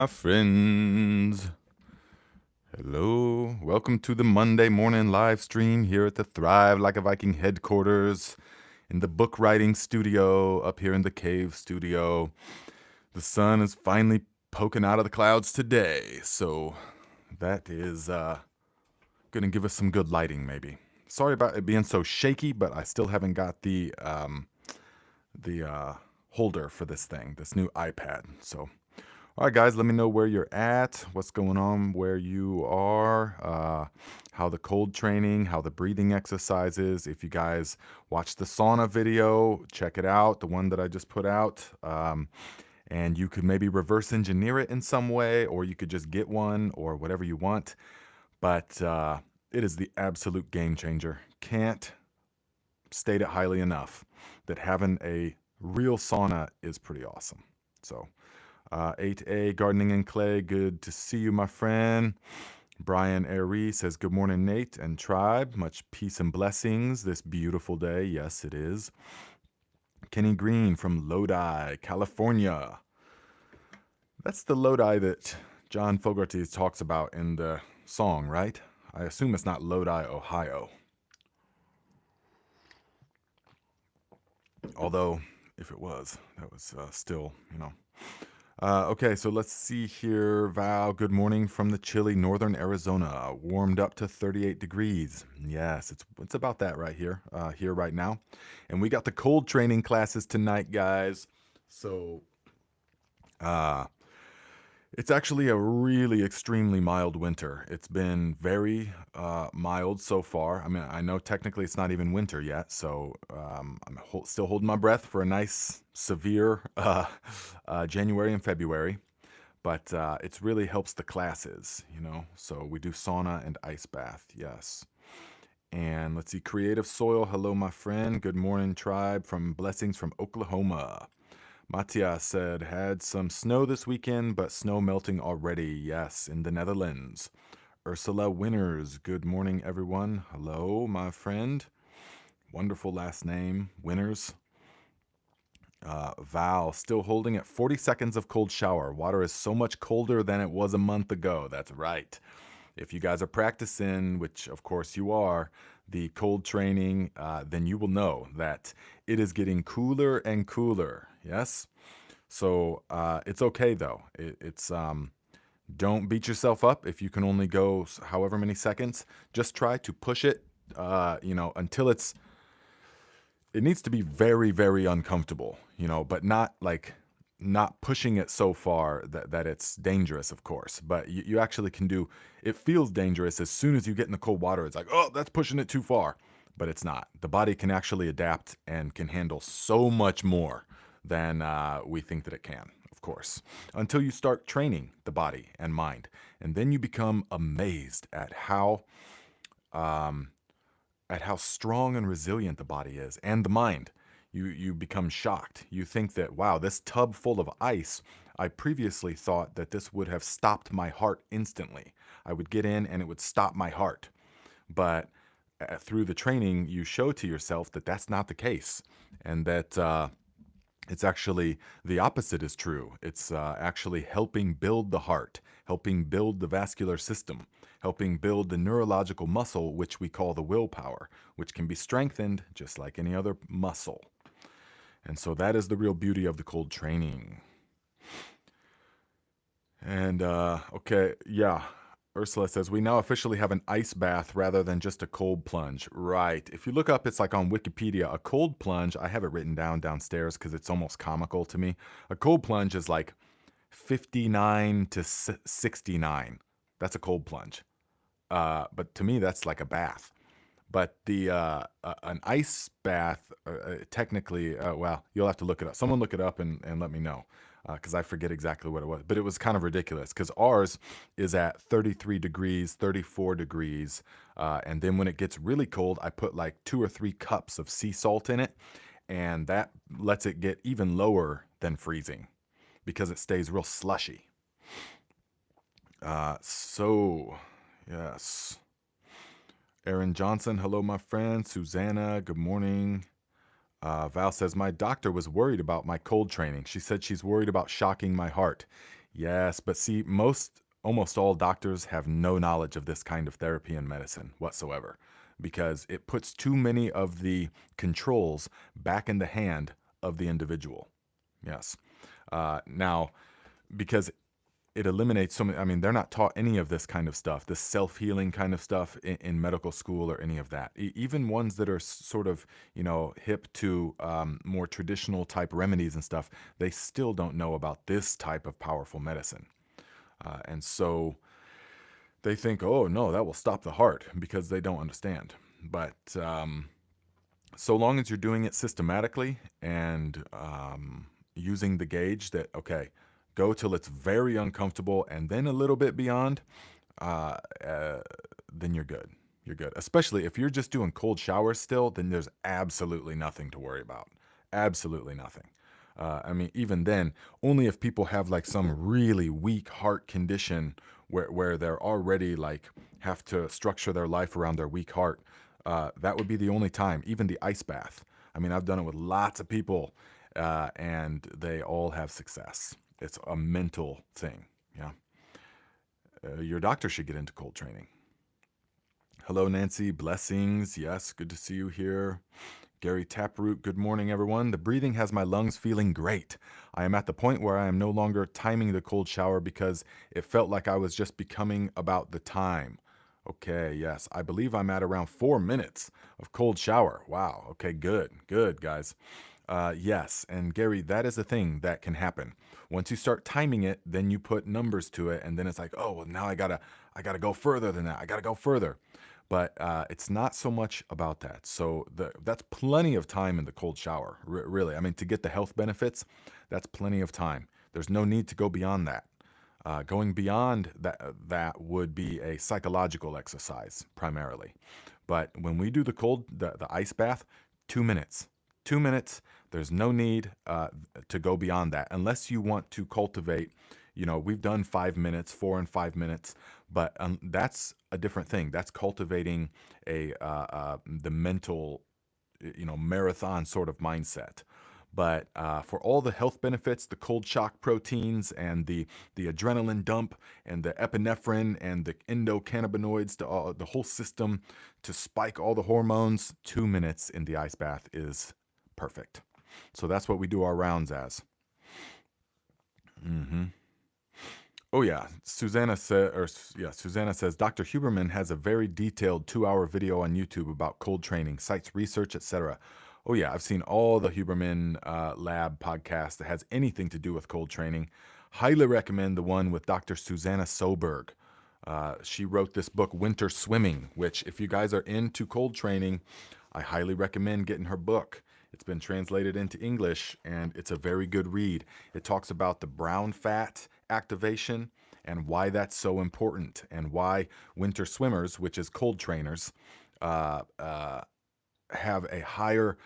My friends, hello. Welcome to the Monday morning live stream here at the Thrive Like a Viking headquarters in the book writing studio up here in the cave studio. The sun is finally poking out of the clouds today, so that is going to give us some good lighting maybe. Sorry about it being so shaky, but I still haven't got the holder for this thing, this new iPad. So all right, guys, let me know where you're at, what's going on where you are, how the cold training, how the breathing exercises. If you guys watch the sauna video, check it out, the one that I just put out. And you could maybe reverse engineer it in some way, or you could just get one or whatever you want. But it is the absolute game changer. Can't state it highly enough that having a real sauna is pretty awesome. So 8A Gardening and Clay, good to see you, my friend. Brian Airy says, good morning, Nate and Tribe. Much peace and blessings this beautiful day. Yes, it is. Kenny Green from Lodi, California. That's the Lodi that John Fogerty talks about in the song, right? I assume it's not Lodi, Ohio. Although, if it was, that was still, okay, so let's see here. Val, good morning from the chilly northern Arizona. Warmed up to 38 degrees. Yes, it's about that right here, here right now. And we got the cold training classes tonight, guys. So it's actually a really extremely mild winter. It's been very mild so far. I mean, I know technically it's not even winter yet, so I'm still holding my breath for a nice, severe January and February. But it really helps the classes, So we do sauna and ice bath, yes. And let's see, Creative Soil, hello, my friend. Good morning, Tribe, from Blessings from Oklahoma. Matthias said, had some snow this weekend, but snow melting already. Yes, in the Netherlands. Ursula Winners, good morning, everyone. Hello, my friend. Wonderful last name, Winners. Val, still holding at 40 seconds of cold shower. Water is so much colder than it was a month ago. That's right. If you guys are practicing, which of course you are, the cold training, then you will know that it is getting cooler and cooler. Yes? So it's okay though. It's don't beat yourself up if you can only go however many seconds. Just try to push it, until it needs to be very, very uncomfortable, but not pushing it so far that it's dangerous, of course. But you actually can do, it feels dangerous as soon as you get in the cold water. It's like, oh, that's pushing it too far. But it's not. The body can actually adapt and can handle so much more than we think that it can, of course, until you start training the body and mind. And then you become amazed at how strong and resilient the body is and the mind. You become shocked. You think that, wow, this tub full of ice, I previously thought that this would have stopped my heart instantly. I would get in and it would stop my heart. But through the training, you show to yourself that that's not the case, and that it's actually the opposite is true. It's actually helping build the heart, helping build the vascular system, helping build the neurological muscle, which we call the willpower, which can be strengthened just like any other muscle. And so that is the real beauty of the cold training. And okay, yeah. Ursula says, we now officially have an ice bath rather than just a cold plunge. Right. If you look up, it's like on Wikipedia, a cold plunge, I have it written downstairs because it's almost comical to me. A cold plunge is like 59 to 69. That's a cold plunge. But to me, that's like a bath. But the an ice bath, technically, well, you'll have to look it up. Someone look it up and let me know, because I forget exactly what it was. But it was kind of ridiculous because ours is at 33 degrees, 34 degrees. And then when it gets really cold, I put like 2 or 3 cups of sea salt in it. And that lets it get even lower than freezing because it stays real slushy. So, yes. Aaron Johnson, hello, my friend. Susanna, good morning. Val says, my doctor was worried about my cold training. She said she's worried about shocking my heart. Yes, but see, almost all doctors have no knowledge of this kind of therapy and medicine whatsoever because it puts too many of the controls back in the hand of the individual. Yes. Now, because it eliminates so many, I mean, they're not taught any of this kind of stuff, this self healing kind of stuff in medical school or any of that. Even ones that are sort of, hip to more traditional type remedies and stuff, they still don't know about this type of powerful medicine. And so they think, oh, no, that will stop the heart because they don't understand. But so long as you're doing it systematically and using the gauge that, okay, go till it's very uncomfortable and then a little bit beyond, uh, uh, then you're good. You're good. Especially if you're just doing cold showers still, then there's absolutely nothing to worry about. Absolutely nothing. I mean, even then, only if people have like some really weak heart condition where they're already like have to structure their life around their weak heart, that would be the only time. Even the ice bath. I mean, I've done it with lots of people, and they all have success. It's a mental thing. Yeah. Your doctor should get into cold training. Hello, Nancy. Blessings. Yes, good to see you here. Gary Taproot, good morning, everyone. The breathing has my lungs feeling great. I am at the point where I am no longer timing the cold shower because it felt like I was just becoming about the time. Okay, yes. I believe I'm at around 4 minutes of cold shower. Wow. Okay, good. Good, guys. Yes, and Gary, that is a thing that can happen. Once you start timing it, then you put numbers to it, and then it's like, oh, well, now I gotta go further than that. I gotta go further. But it's not so much about that. So that's plenty of time in the cold shower, really. I mean, to get the health benefits, that's plenty of time. There's no need to go beyond that. Going beyond that would be a psychological exercise primarily. But when we do the ice bath, 2 minutes. 2 minutes. There's no need to go beyond that unless you want to cultivate. We've done 5 minutes, 4 and 5 minutes, but that's a different thing. That's cultivating the mental, marathon sort of mindset. But for all the health benefits, the cold shock proteins and the adrenaline dump and the epinephrine and the endocannabinoids, the whole system to spike all the hormones, 2 minutes in the ice bath is perfect. So that's what we do our rounds as. Hmm. Oh yeah, Susanna says Dr. Huberman has a very detailed 2-hour video on YouTube about cold training, cites research, etc. Oh yeah, I've seen all the Huberman Lab podcasts that has anything to do with cold training. Highly recommend the one with Dr. Susanna Soberg. She wrote this book, Winter Swimming, which if you guys are into cold training, I highly recommend getting her book. It's been translated into English and it's a very good read. It talks about the brown fat activation and why that's so important and why winter swimmers, which is cold trainers, uh, uh, have a higher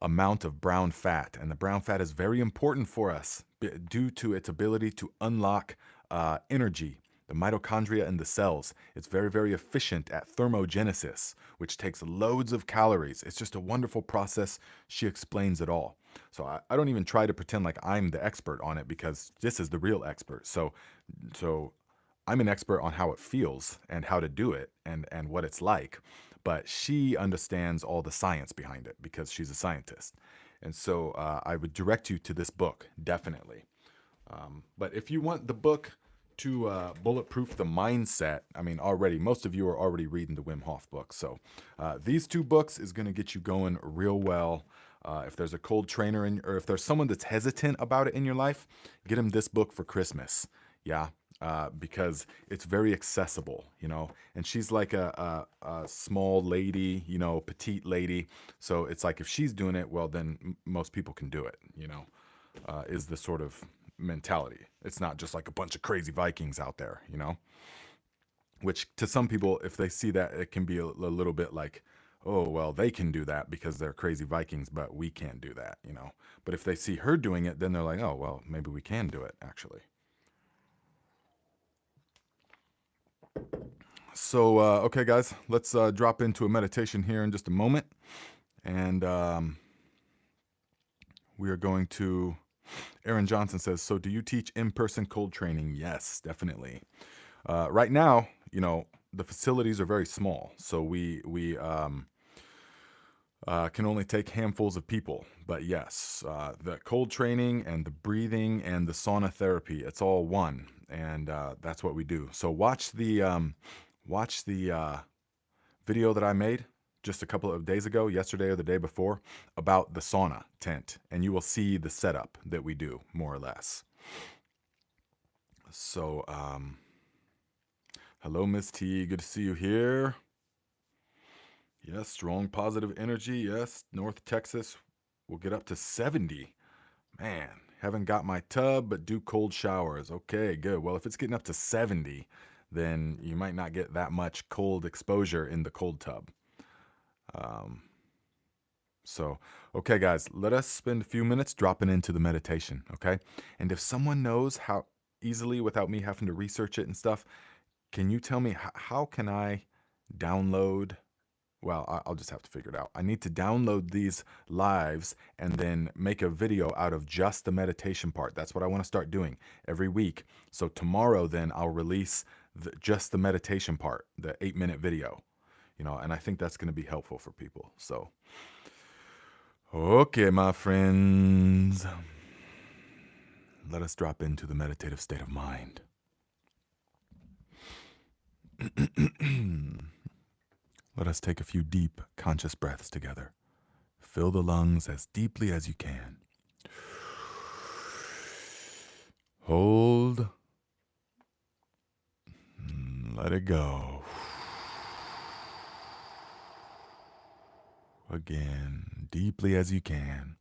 amount of brown fat. And the brown fat is very important for us due to its ability to unlock energy, the mitochondria in the cells. It's very, very efficient at thermogenesis, which takes loads of calories. It's just a wonderful process. She explains it all. So I don't even try to pretend like I'm the expert on it because this is the real expert. So I'm an expert on how it feels and how to do it and what it's like. But she understands all the science behind it because she's a scientist. And so I would direct you to this book, definitely. But if you want the book to bulletproof the mindset, I mean, already, most of you are already reading the Wim Hof book. So these two books is going to get you going real well. If there's a cold trainer or if there's someone that's hesitant about it in your life, get them this book for Christmas. Yeah. Because it's very accessible, and she's like a small lady, petite lady. So it's like if she's doing it, well, then most people can do it, is the sort of mentality. It's not just like a bunch of crazy Vikings out there, which to some people, if they see that, it can be a little bit like, oh, well, they can do that because they're crazy Vikings, but we can't do that, But if they see her doing it, then they're like, oh, well, maybe we can do it, actually. So, okay, guys, let's drop into a meditation here in just a moment. And we are going to Aaron Johnson says, so do you teach in-person cold training? Yes, definitely. Right now, the facilities are very small, so we can only take handfuls of people. But yes, the cold training and the breathing and the sauna therapy, it's all one, and that's what we do. So watch the video that I made just a couple of days ago, yesterday or the day before, about the sauna tent, and you will see the setup that we do, more or less. So, hello, Miss T. Good to see you here. Yes, strong positive energy. Yes, North Texas will get up to 70. Man, haven't got my tub, but do cold showers. Okay, good. Well, if it's getting up to 70, then you might not get that much cold exposure in the cold tub. So, okay, guys, let us spend a few minutes dropping into the meditation, okay? And if someone knows how easily, without me having to research it and stuff, can you tell me how can I download? Well, I'll just have to figure it out. I need to download these lives and then make a video out of just the meditation part. That's what I want to start doing every week. So tomorrow, then I'll release just the meditation part, the 8-minute video, and I think that's going to be helpful for people. So, okay, my friends, let us drop into the meditative state of mind. Let us take a few deep, conscious breaths together. Fill the lungs as deeply as you can. Hold. Let it go. Again, deeply as you can.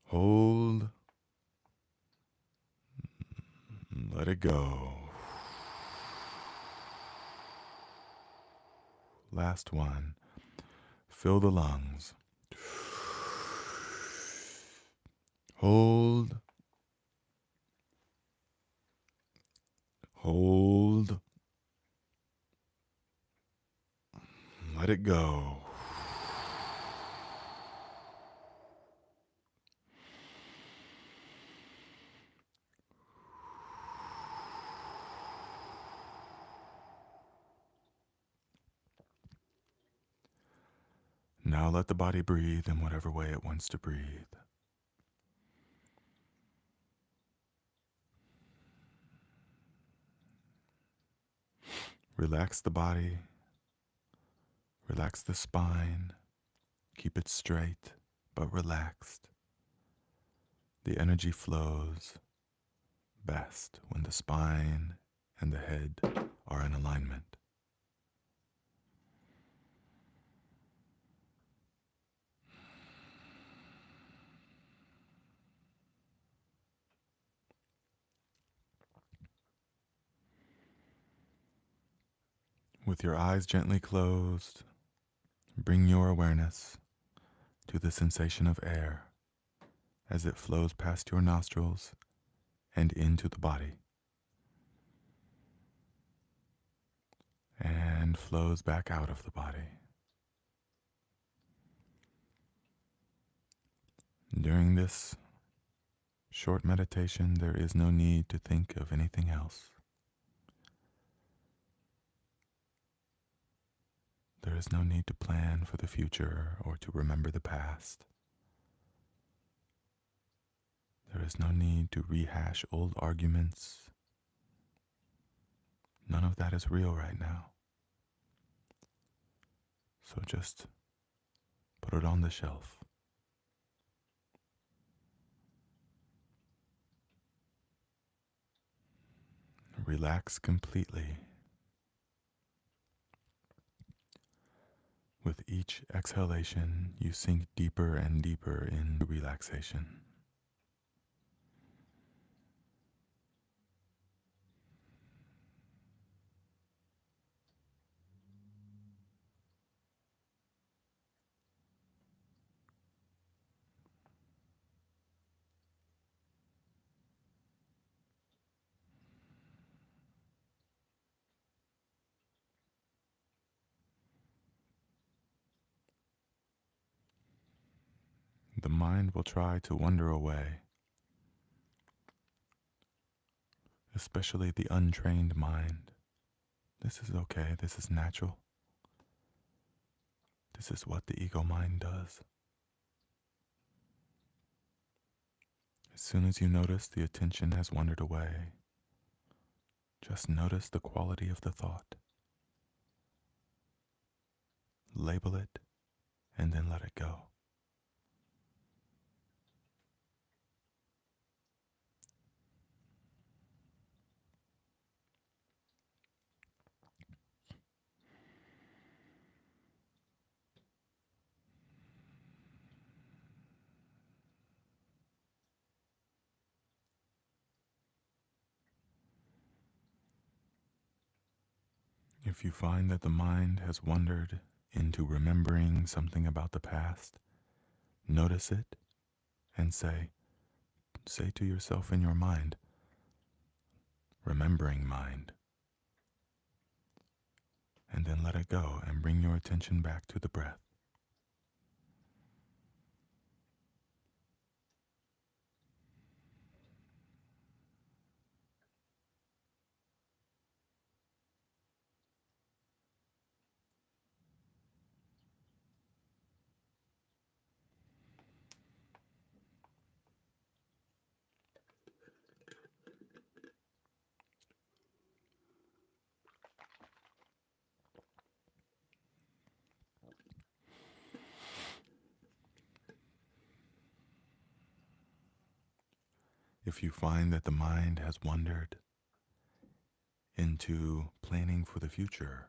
Hold. Let it go. Last one. Fill the lungs. Hold. Hold. Let it go. Now let the body breathe in whatever way it wants to breathe. Relax the body. Relax the spine. Keep it straight, but relaxed. The energy flows best when the spine and the head are in alignment. With your eyes gently closed, bring your awareness to the sensation of air as it flows past your nostrils and into the body, and flows back out of the body. During this short meditation, there is no need to think of anything else. There is no need to plan for the future or to remember the past. There is no need to rehash old arguments. None of that is real right now. So just put it on the shelf. Relax completely. With each exhalation, you sink deeper and deeper into relaxation. the mind will try to wander away, especially the untrained mind. This is okay, this is natural. This is what the ego mind does. As soon as you notice the attention has wandered away, just notice the quality of the thought. Label it, and then let it go. If you find that the mind has wandered into remembering something about the past, notice it and say to yourself in your mind, remembering mind. And then let it go and bring your attention back to the breath. If you find that the mind has wandered into planning for the future,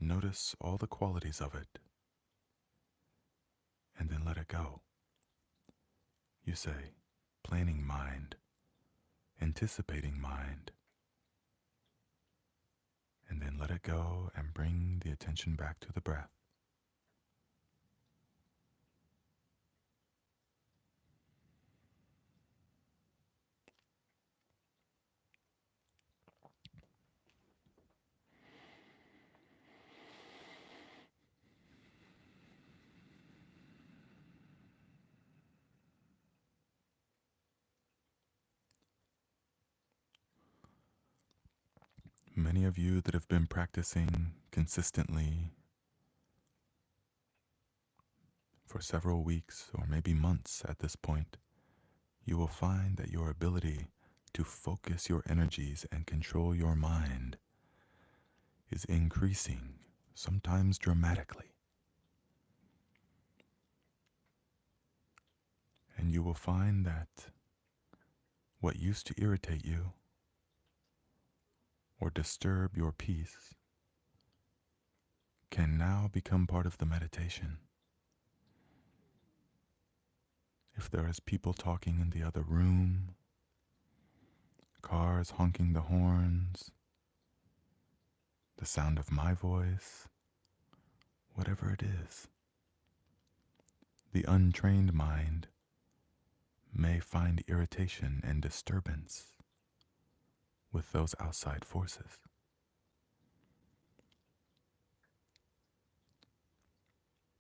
notice all the qualities of it, and then let it go. You say, planning mind, anticipating mind, and then let it go and bring the attention back to the breath. Many of you that have been practicing consistently for several weeks or maybe months at this point, you will find that your ability to focus your energies and control your mind is increasing, sometimes dramatically. And you will find that what used to irritate you or disturb your peace can now become part of the meditation. If there is people talking in the other room, cars honking the horns, the sound of my voice, whatever it is, the untrained mind may find irritation and disturbance with those outside forces.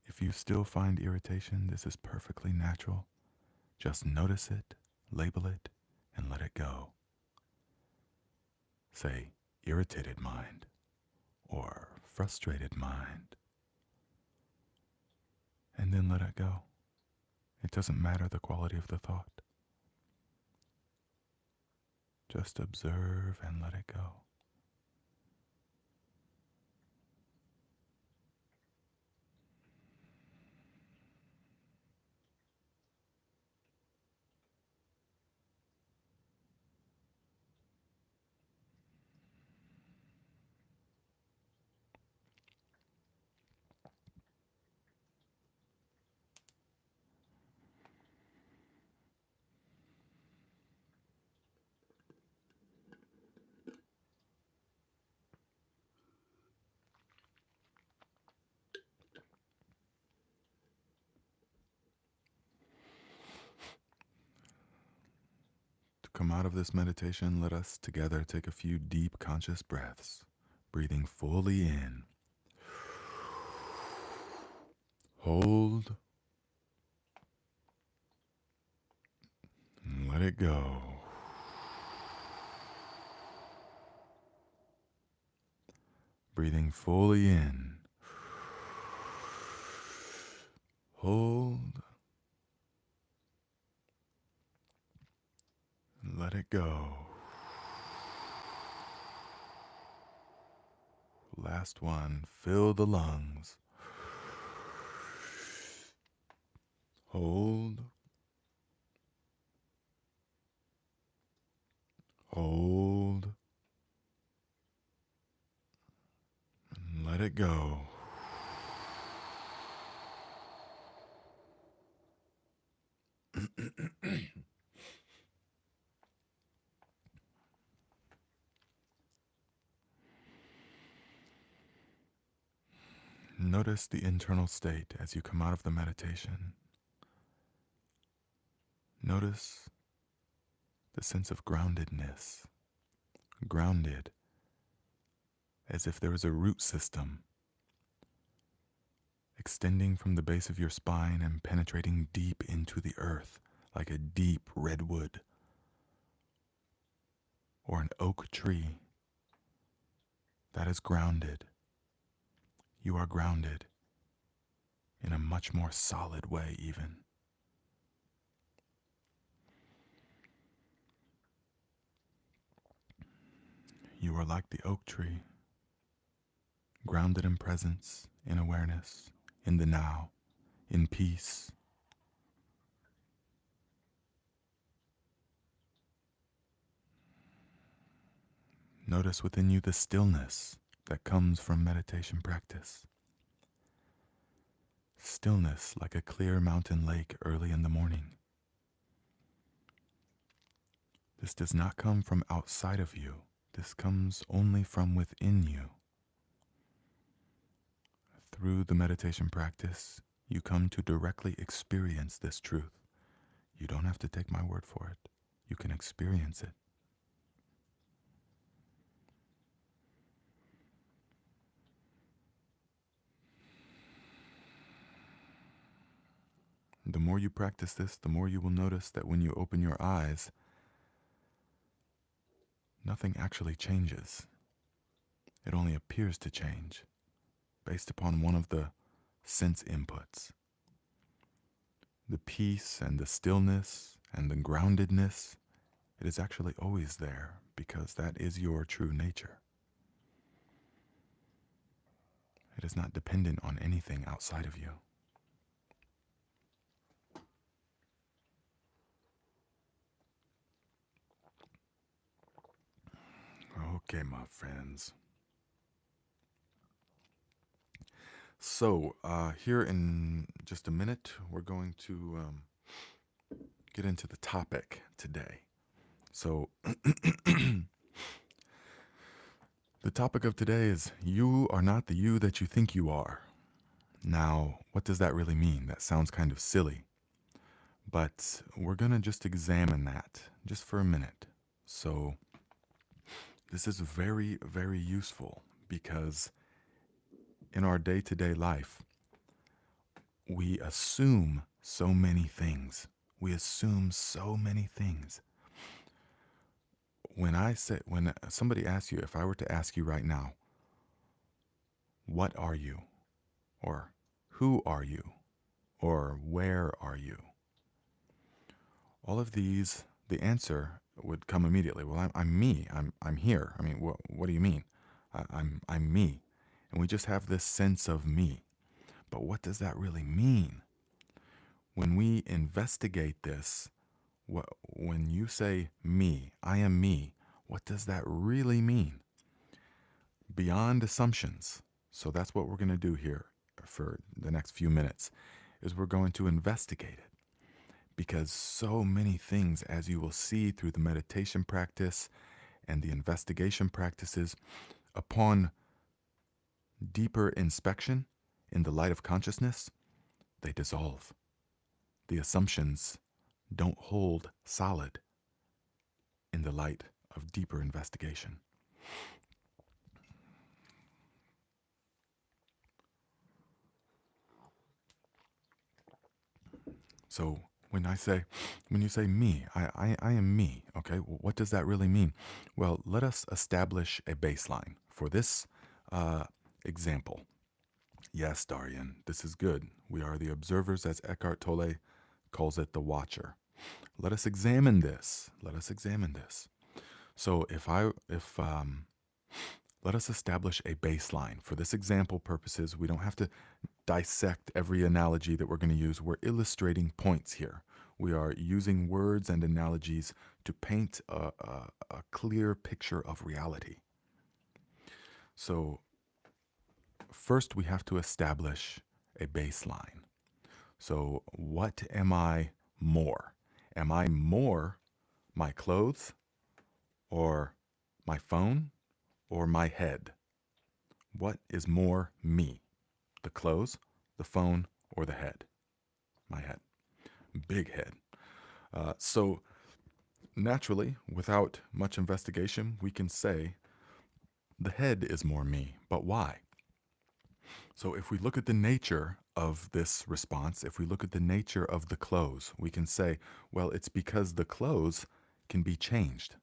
If you still find irritation, this is perfectly natural. Just notice it, label it, and let it go. Say, irritated mind, or frustrated mind, and then let it go. It doesn't matter the quality of the thought. Just observe and let it go. To come out of this meditation, let us together take a few deep conscious breaths, breathing fully in. Hold Let it go. Breathing fully in. Hold. Let it go. Last one. Fill the lungs. Hold. Hold. And let it go. Notice the internal state as you come out of the meditation. Notice the sense of groundedness. Grounded, as if there was a root system extending from the base of your spine and penetrating deep into the earth, like a deep redwood or an oak tree. That is grounded. You are grounded in a much more solid way, even. You are like the oak tree, grounded in presence, in awareness, in the now, in peace. Notice within you the stillness that comes from meditation practice. Stillness like a clear mountain lake early in the morning. This does not come from outside of you. This comes only from within you. Through the meditation practice, you come to directly experience this truth. You don't have to take my word for it. You can experience it. The more you practice this, the more you will notice that when you open your eyes, nothing actually changes. It only appears to change based upon one of the sense inputs. The peace and the stillness and the groundedness, it is actually always there because that is your true nature. It is not dependent on anything outside of you. Okay, my friends. So, here in just a minute, we're going to get into the topic today. So, the topic of today is you are not the you that you think you are. Now, what does that really mean? That sounds kind of silly. But we're going to just examine that just for a minute. So, this is very, very useful because in our day-to-day life, we assume so many things. We assume so many things. When somebody asks you, if I were to ask you right now, what are you? Or who are you? Or where are you? All of these, the answer would come immediately. Well, I'm me. I'm here. I mean, what do you mean? I'm me. And we just have this sense of me. But what does that really mean? When we investigate this, when you say me, I am me, what does that really mean? Beyond assumptions. So that's what we're going to do here for the next few minutes, is we're going to investigate it. Because so many things, as you will see through the meditation practice and the investigation practices, upon deeper inspection in the light of consciousness, they dissolve. The assumptions don't hold solid in the light of deeper investigation. So when I say, when you say me, I am me. Okay, what does that really mean? Well, let us establish a baseline for this uh, example. Yes, Darian, this is good. We are the observers, as Eckhart Tolle calls it, the watcher. Let us examine this. Let us examine this. So if let us establish a baseline. For this example purposes, we don't have to dissect every analogy that we're going to use. We're illustrating points here. We are using words and analogies to paint a clear picture of reality. So first we have to establish a baseline. So what am I more? Am I more my clothes or my phone or my head? What is more me? The clothes, the phone, or the head? My head. Big head. So naturally, without much investigation, we can say the head is more me. But why? So if we look at the nature of this response, if we look at the nature of the clothes, we can say, well, it's because the clothes can be changed.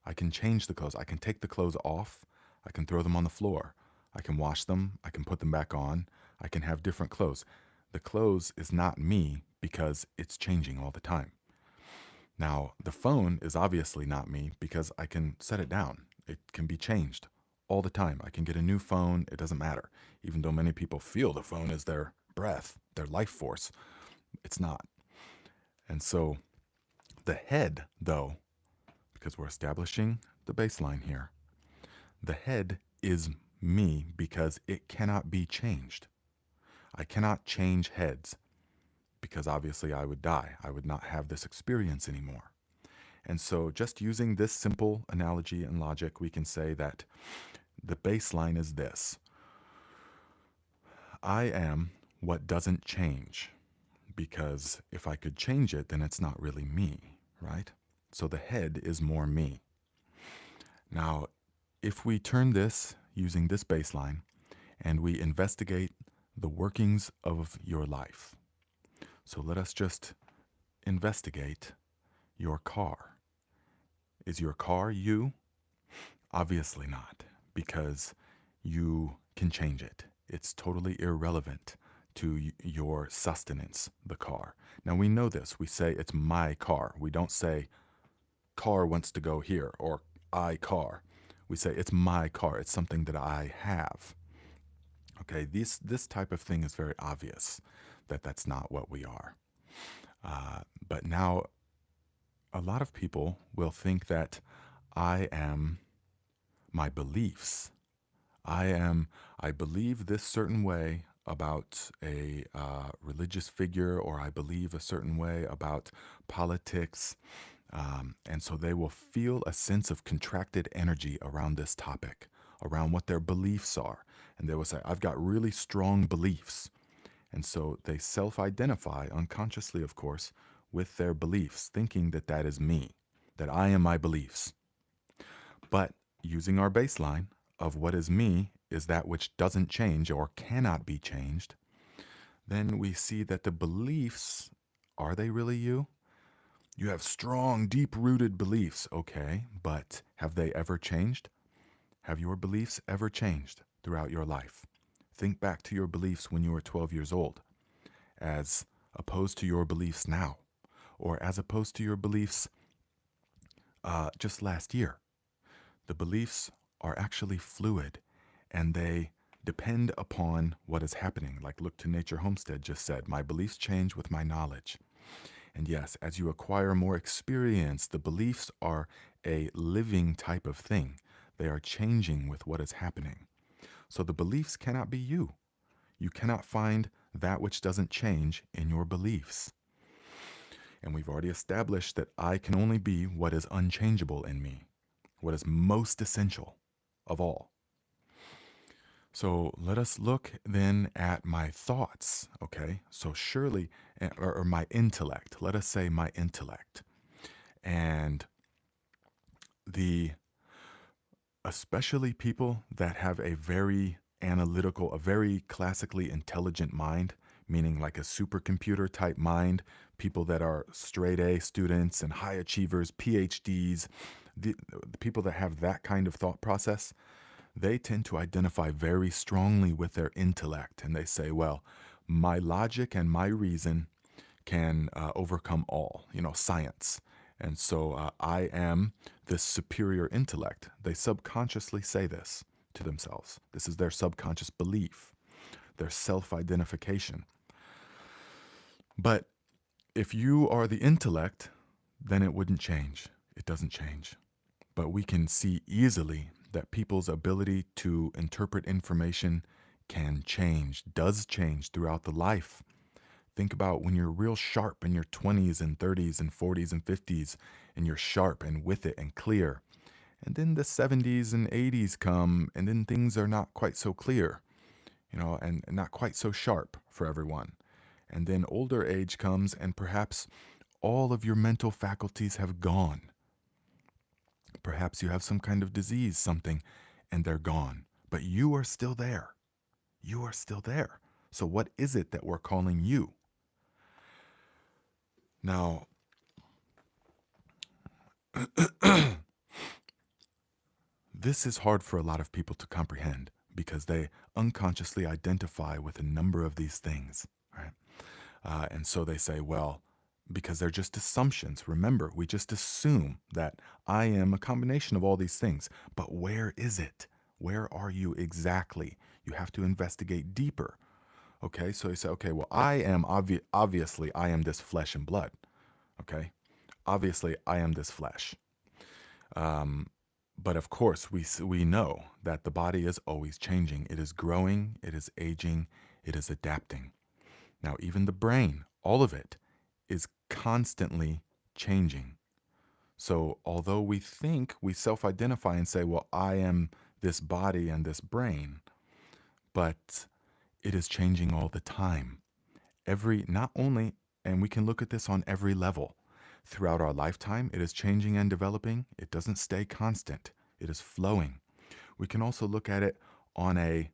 I can change the clothes. I can take the clothes off. I can throw them on the floor. I can wash them. I can put them back on. I can have different clothes. The clothes is not me because it's changing all the time. Now, the phone is obviously not me because I can set it down. It can be changed all the time. I can get a new phone. It doesn't matter. Even though many people feel the phone is their breath, their life force, it's not. And so the head, though, because we're establishing the baseline here, the head is me because it cannot be changed. I cannot change heads because obviously I would die. I would not have this experience anymore. And so, just using this simple analogy and logic, we can say that the baseline is this: I am what doesn't change, because if I could change it, then it's not really me, right? So, the head is more me. Now, if we turn this using this baseline and we investigate the workings of your life, so let us just investigate your car. Is your car you? Obviously not, because you can change it. It's totally irrelevant to your sustenance, the car. Now we know this. We say it's my car. We don't say car wants to go here or I car. We say it's my car. It's something that I have. Okay, this type of thing is very obvious that that's not what we are. But now a lot of people will think that I am my beliefs. I believe this certain way about a religious figure, or I believe a certain way about politics. And so they will feel a sense of contracted energy around this topic, around what their beliefs are. And they will say, I've got really strong beliefs. And so they self identify, unconsciously, of course, with their beliefs, thinking that that is me, that I am my beliefs. But using our baseline of what is me is that which doesn't change or cannot be changed, then we see that the beliefs, are they really you? You have strong, deep rooted beliefs, okay, but have they ever changed? Have your beliefs ever changed throughout your life? Think back to your beliefs when you were 12 years old, as opposed to your beliefs now, or as opposed to your beliefs just last year. The beliefs are actually fluid, and they depend upon what is happening. Like Look to Nature Homestead just said, my beliefs change with my knowledge. And yes, as you acquire more experience, the beliefs are a living type of thing. They are changing with what is happening. So the beliefs cannot be you. You cannot find that which doesn't change in your beliefs. And we've already established that I can only be what is unchangeable in me, what is most essential of all. So let us look then at my thoughts, okay? So surely, or my intellect, let us say my intellect. And especially people that have a very analytical, a very classically intelligent mind, meaning like a supercomputer type mind, people that are straight A students and high achievers, PhDs, the people that have that kind of thought process, they tend to identify very strongly with their intellect. And they say, well, my logic and my reason can overcome all, science. And so I am this superior intellect. They subconsciously say this to themselves. This is their subconscious belief, their self identification. But if you are the intellect, then it wouldn't change. It doesn't change. But we can see easily that people's ability to interpret information can change, does change throughout the life. Think about when you're real sharp in your 20s and 30s and 40s and 50s, and you're sharp and with it and clear. And then the 70s and 80s come, and then things are not quite so clear, and not quite so sharp for everyone. And then older age comes, and perhaps all of your mental faculties have gone. Perhaps you have some kind of disease, something, and they're gone. But you are still there. You are still there. So what is it that we're calling you? Now, this is hard for a lot of people to comprehend because they unconsciously identify with a number of these things, right? And so they say, well, because they're just assumptions. Remember, we just assume that I am a combination of all these things. But where is it? Where are you exactly? You have to investigate deeper. Okay, so you say, okay, well, I am obviously, I am this flesh and blood. Okay, obviously, I am this flesh. But of course, we know that the body is always changing. It is growing, it is aging, it is adapting. Now, even the brain, all of it, is constantly changing. So, although we think we self identify and say, well, I am this body and this brain, but it is changing all the time. Not only, and we can look at this on every level. Throughout our lifetime, it is changing and developing. It doesn't stay constant, it is flowing. We can also look at it on a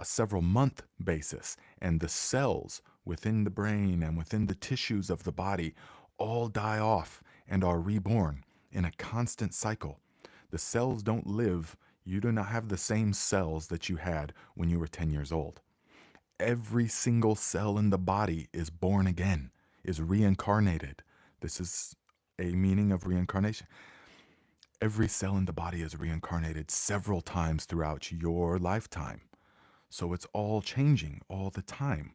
several month basis, and the cells within the brain and within the tissues of the body all die off and are reborn in a constant cycle. The cells don't live, you do not have the same cells that you had when you were 10 years old. Every single cell in the body is born again, is reincarnated. This is a meaning of reincarnation. Every cell in the body is reincarnated several times throughout your lifetime. So it's all changing all the time.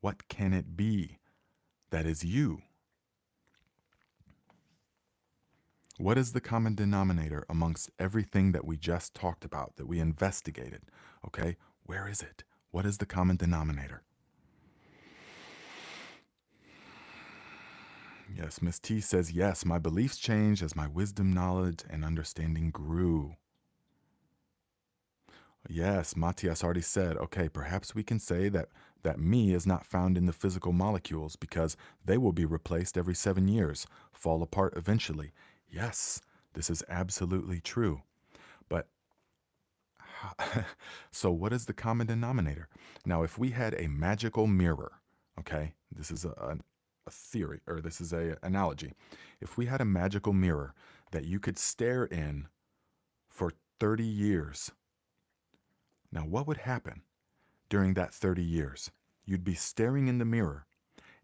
What can it be that is you? What is the common denominator amongst everything that we just talked about, that we investigated? Okay, where is it? What is the common denominator? Yes, Miss T says, yes, my beliefs changed as my wisdom, knowledge, and understanding grew. Yes, Matthias already said, okay, perhaps we can say that me is not found in the physical molecules because they will be replaced every 7 years, fall apart eventually. Yes, this is absolutely true. But so what is the common denominator? Now, if we had a magical mirror, okay, this is a theory, or this is a analogy. If we had a magical mirror that you could stare in for 30 years, now what would happen during that 30 years? You'd be staring in the mirror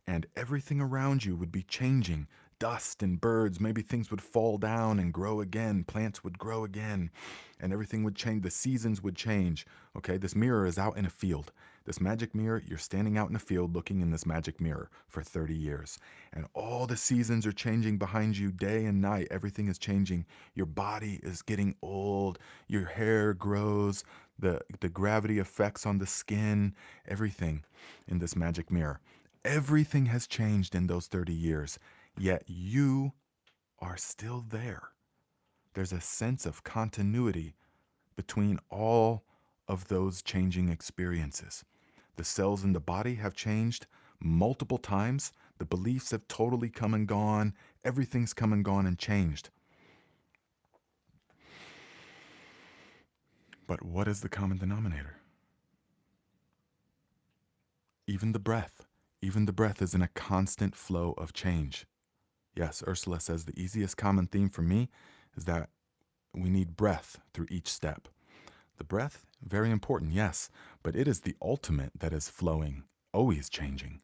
and everything around you would be changing. Dust and birds, maybe things would fall down and grow again. Plants would grow again and everything would change. The seasons would change. Okay, this mirror is out in a field. This magic mirror, you're standing out in a field looking in this magic mirror for 30 years. And all the seasons are changing behind you day and night. Everything is changing. Your body is getting old. Your hair grows. The gravity effects on the skin, everything in this magic mirror. Everything has changed in those 30 years, yet you are still there. There's a sense of continuity between all of those changing experiences. The cells in the body have changed multiple times. The beliefs have totally come and gone. Everything's come and gone and changed. But what is the common denominator? Even the breath. Even the breath is in a constant flow of change. Yes, Ursula says the easiest common theme for me is that we need breath through each step. The breath, very important, yes, but it is the ultimate that is flowing, always changing.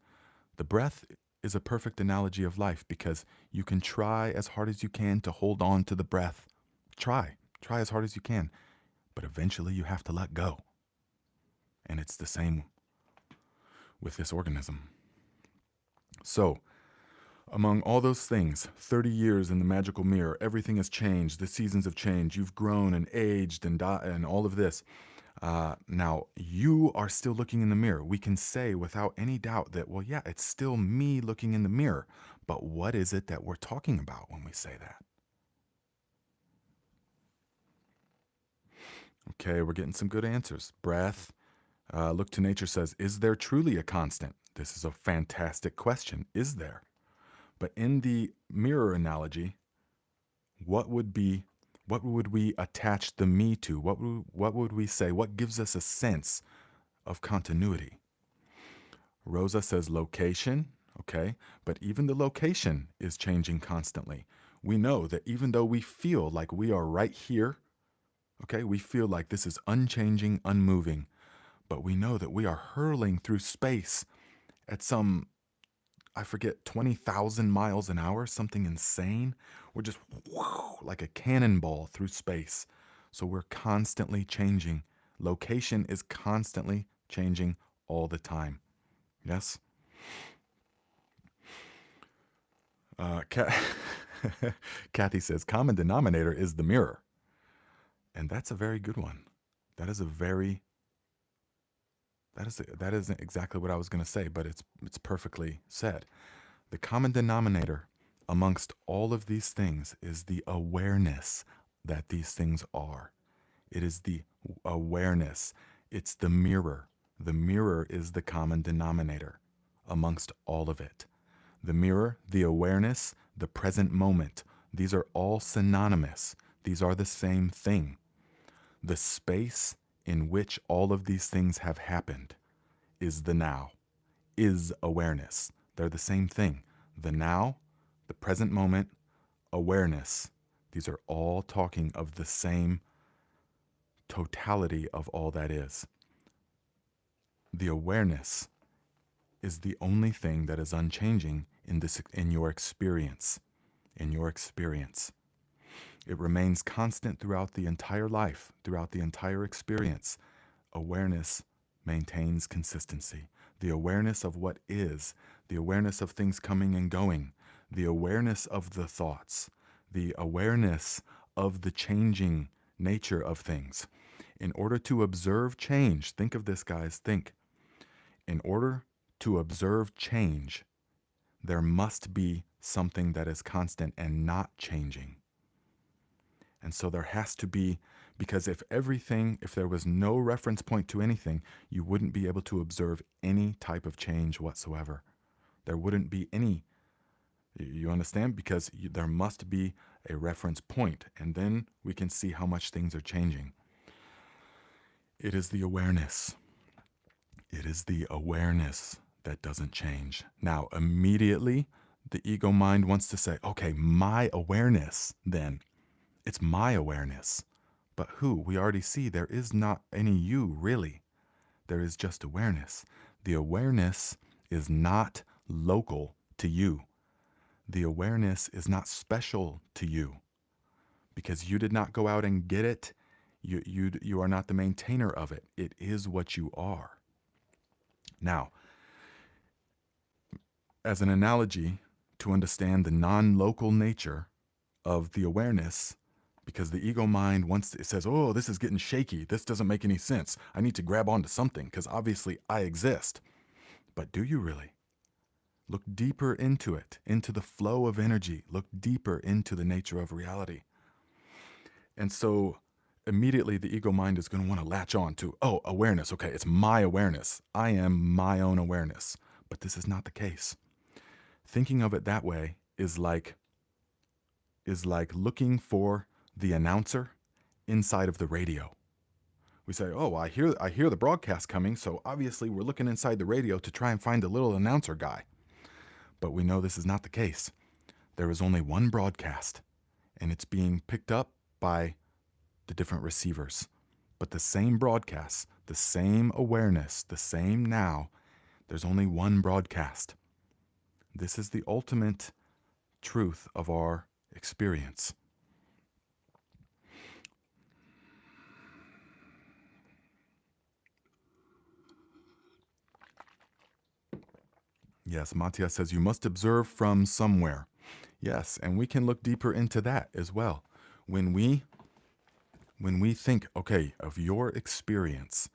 The breath is a perfect analogy of life because you can try as hard as you can to hold on to the breath. Try as hard as you can, but eventually you have to let go. And it's the same with this organism. So, among all those things, 30 years in the magical mirror, everything has changed. The seasons have changed. You've grown and aged and and all of this. Now, you are still looking in the mirror. We can say without any doubt that, well, yeah, it's still me looking in the mirror. But what is it that we're talking about when we say that? Okay, we're getting some good answers. Breath. Look to Nature says, is there truly a constant? This is a fantastic question. Is there? But in the mirror analogy, what would we attach the me to? What would we say? What gives us a sense of continuity? Rosa says location, okay, but even the location is changing constantly. We know that even though we feel like we are right here, okay, we feel like this is unchanging, unmoving, but we know that we are hurling through space at some, I forget, 20,000 miles an hour, something insane. We're just like a cannonball through space. So we're constantly changing. Location is constantly changing all the time. Yes? Kathy says, common denominator is the mirror. And that's a very good one. That isn't exactly what I was going to say, but it's perfectly said. The common denominator amongst all of these things is the awareness that these things are. It is the awareness. It's the mirror. The mirror is the common denominator amongst all of it. The mirror, the awareness, the present moment, these are all synonymous. These are the same thing. The space in which all of these things have happened is the now, is awareness. They're the same thing. The now, the present moment, awareness. These are all talking of the same totality of all that is. The awareness is the only thing that is unchanging in your experience. In your experience. It remains constant throughout the entire life, throughout the entire experience. Awareness maintains consistency. The awareness of what is, the awareness of things coming and going, the awareness of the thoughts, the awareness of the changing nature of things. In order to observe change, think of this, guys, think. In order to observe change, there must be something that is constant and not changing. And so there has to be, because if there was no reference point to anything, you wouldn't be able to observe any type of change whatsoever. There wouldn't be any, you understand? Because there must be a reference point, and then we can see how much things are changing. It is the awareness. It is the awareness that doesn't change. Now, immediately, the ego mind wants to say, okay, my awareness then. It's my awareness. But who? We already see there is not any you, really. There is just awareness. The awareness is not local to you. The awareness is not special to you. Because you did not go out and get it. You are not the maintainer of it. It is what you are. Now, as an analogy to understand the non-local nature of the awareness, because the ego mind it says, oh, this is getting shaky. This doesn't make any sense. I need to grab onto something because obviously I exist. But do you really? Look deeper into it, into the flow of energy. Look deeper into the nature of reality. And so immediately the ego mind is going to want to latch on to, oh, awareness. Okay, it's my awareness. I am my own awareness. But this is not the case. Thinking of it that way is like looking for the announcer inside of the radio. We say, "Oh, I hear the broadcast coming, so obviously we're looking inside the radio to try and find the little announcer guy." But we know this is not the case. There is only one broadcast, and it's being picked up by the different receivers. But the same broadcast, the same awareness, the same now, there's only one broadcast. This is the ultimate truth of our experience. Yes, Matias says you must observe from somewhere. Yes, and we can look deeper into that as well. When we think, okay, of your experience,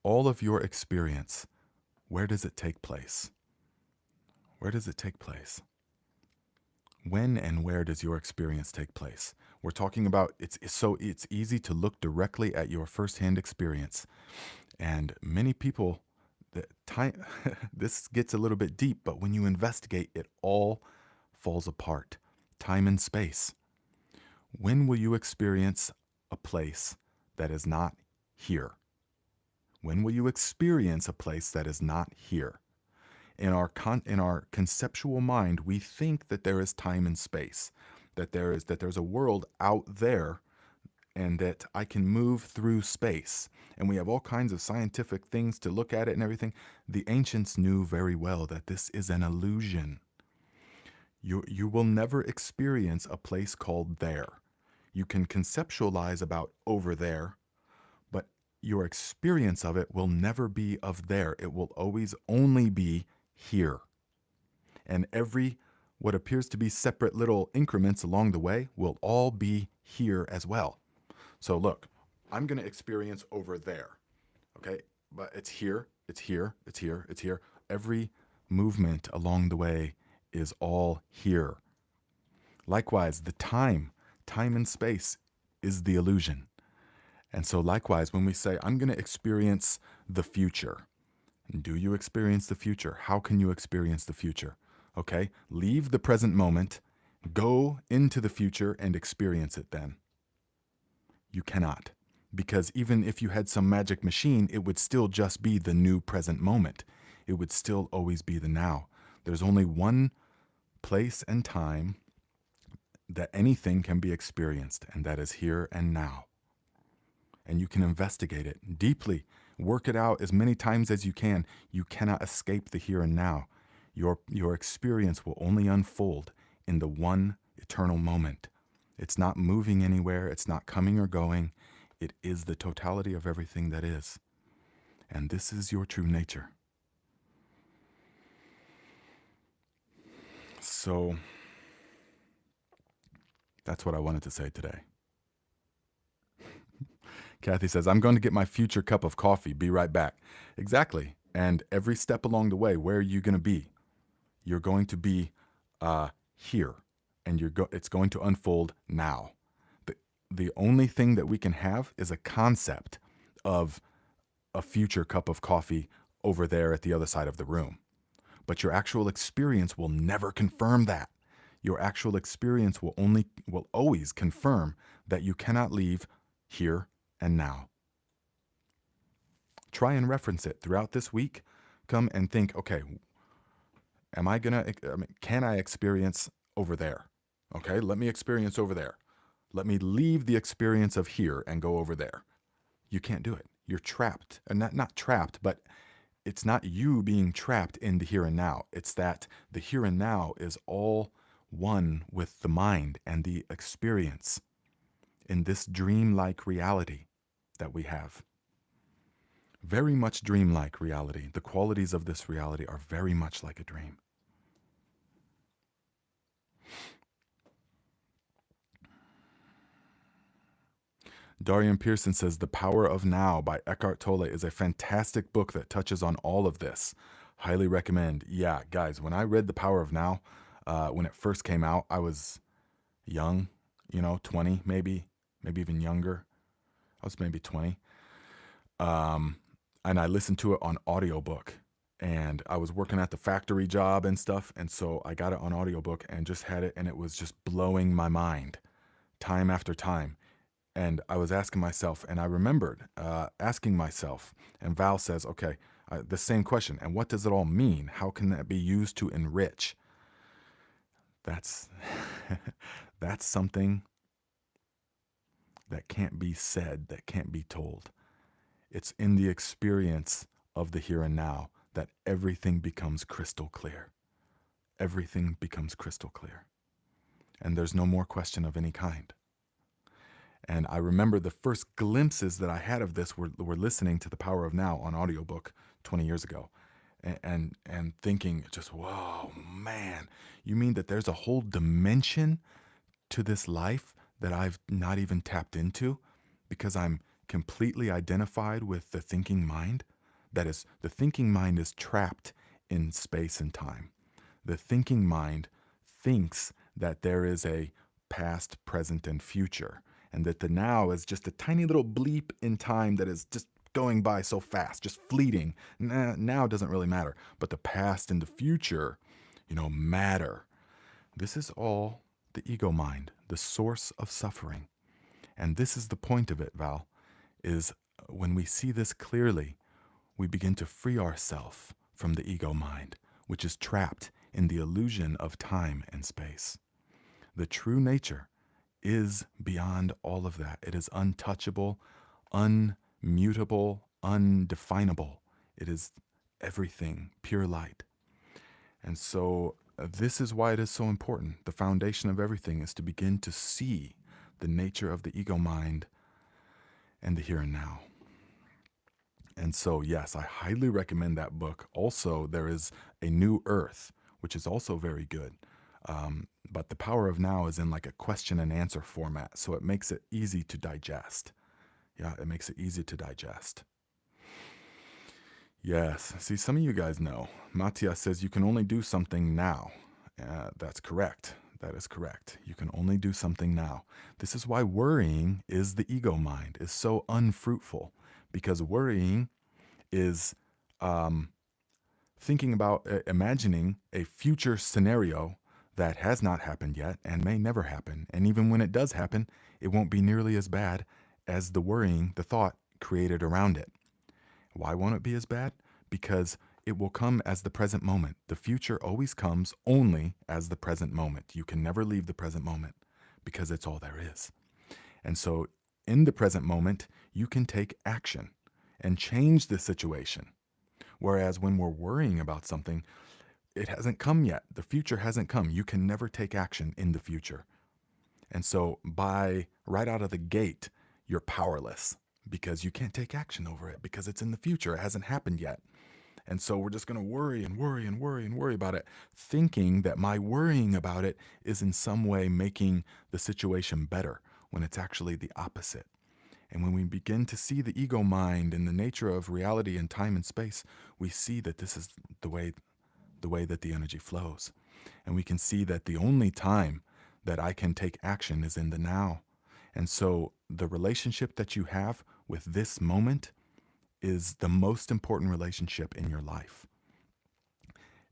all of your experience, where does it take place? Where does it take place? When and where does your experience take place? We're talking about it's easy to look directly at your firsthand experience. And many people, this gets a little bit deep, but when you investigate, it all falls apart. Time and space. When will you experience a place that is not here? When will you experience a place that is not here? In our conceptual mind, we think that there is time and space, that there's a world out there, and that I can move through space. And we have all kinds of scientific things to look at it and everything. The ancients knew very well that this is an illusion. You will never experience a place called there. You can conceptualize about over there, but your experience of it will never be of there. It will always only be here. And what appears to be separate little increments along the way will all be here as well. So look, I'm going to experience over there, okay? But it's here, it's here, it's here, it's here. Every movement along the way is all here. Likewise, the time and space is the illusion. And so likewise, when we say, I'm going to experience the future, do you experience the future? How can you experience the future? Okay, leave the present moment, go into the future and experience it then. You cannot, because even if you had some magic machine, it would still just be the new present moment. It would still always be the now. There's only one place and time that anything can be experienced, and that is here and now. And you can investigate it deeply, work it out as many times as you can. You cannot escape the here and now. Your experience will only unfold in the one eternal moment. It's not moving anywhere. It's not coming or going. It is the totality of everything that is. And this is your true nature. So that's what I wanted to say today. Kathy says, I'm going to get my future cup of coffee. Be right back. Exactly. And every step along the way, where are you going to be? You're going to be here. And it's going to unfold now. The only thing that we can have is a concept of a future cup of coffee over there at the other side of the room. But your actual experience will never confirm that. Your actual experience will always confirm that you cannot leave here and now. Try and reference it throughout this week. Come and think, okay, can I experience over there? Okay, let me experience over there. Let me leave the experience of here and go over there. You can't do it. You're trapped. And not trapped, but it's not you being trapped in the here and now. It's that the here and now is all one with the mind and the experience in this dreamlike reality that we have. Very much dreamlike reality. The qualities of this reality are very much like a dream. Darian Pearson says, The Power of Now by Eckhart Tolle is a fantastic book that touches on all of this. Highly recommend. Yeah, guys, when I read The Power of Now, when it first came out, I was young, 20, maybe even younger. I was maybe 20. And I listened to it on audiobook. And I was working at the factory job and stuff. And so I got it on audiobook and just had it. And it was just blowing my mind time after time. And I was asking myself, and I remembered asking myself, and Val says, okay, the same question. And what does it all mean? How can that be used to enrich? That's that's something that can't be said, that can't be told. It's in the experience of the here and now that everything becomes crystal clear. Everything becomes crystal clear. And there's no more question of any kind. And I remember the first glimpses that I had of this were listening to The Power of Now on audiobook 20 years ago. And thinking just, whoa, man, you mean that there's a whole dimension to this life that I've not even tapped into because I'm completely identified with the thinking mind? That is, the thinking mind is trapped in space and time. The thinking mind thinks that there is a past, present, and future, and that the now is just a tiny little bleep in time that is just going by so fast, just fleeting. Now doesn't really matter, but the past and the future, matter. This is all the ego mind, the source of suffering. And this is the point of it, Val, is when we see this clearly, we begin to free ourselves from the ego mind, which is trapped in the illusion of time and space. The true nature is beyond all of that. It is untouchable, unmutable, undefinable. It is everything, pure light. And so this is why it is so important. The foundation of everything is to begin to see the nature of the ego mind and the here and now. And so, yes, I highly recommend that book. Also, there is A New Earth, which is also very good. But The Power of Now is in like a question and answer format, so it makes it easy to digest. Yeah, it makes it easy to digest. Yes, see, some of you guys know. Matthias says you can only do something now. That's correct. That is correct. You can only do something now. This is why worrying is the ego mind, is so unfruitful, because worrying is thinking about, imagining a future scenario that has not happened yet and may never happen. And even when it does happen, it won't be nearly as bad as the worrying, the thought created around it. Why won't it be as bad? Because it will come as the present moment. The future always comes only as the present moment. You can never leave the present moment because it's all there is. And so in the present moment, you can take action and change the situation. Whereas when we're worrying about something, it hasn't come yet. The future hasn't come. You can never take action in the future. And so right out of the gate, you're powerless because you can't take action over it because it's in the future. It hasn't happened yet. And so we're just going to worry and worry and worry and worry about it, thinking that my worrying about it is in some way making the situation better when it's actually the opposite. And when we begin to see the ego mind and the nature of reality and time and space, we see that this is the way that the energy flows. And we can see that the only time that I can take action is in the now. And so the relationship that you have with this moment is the most important relationship in your life.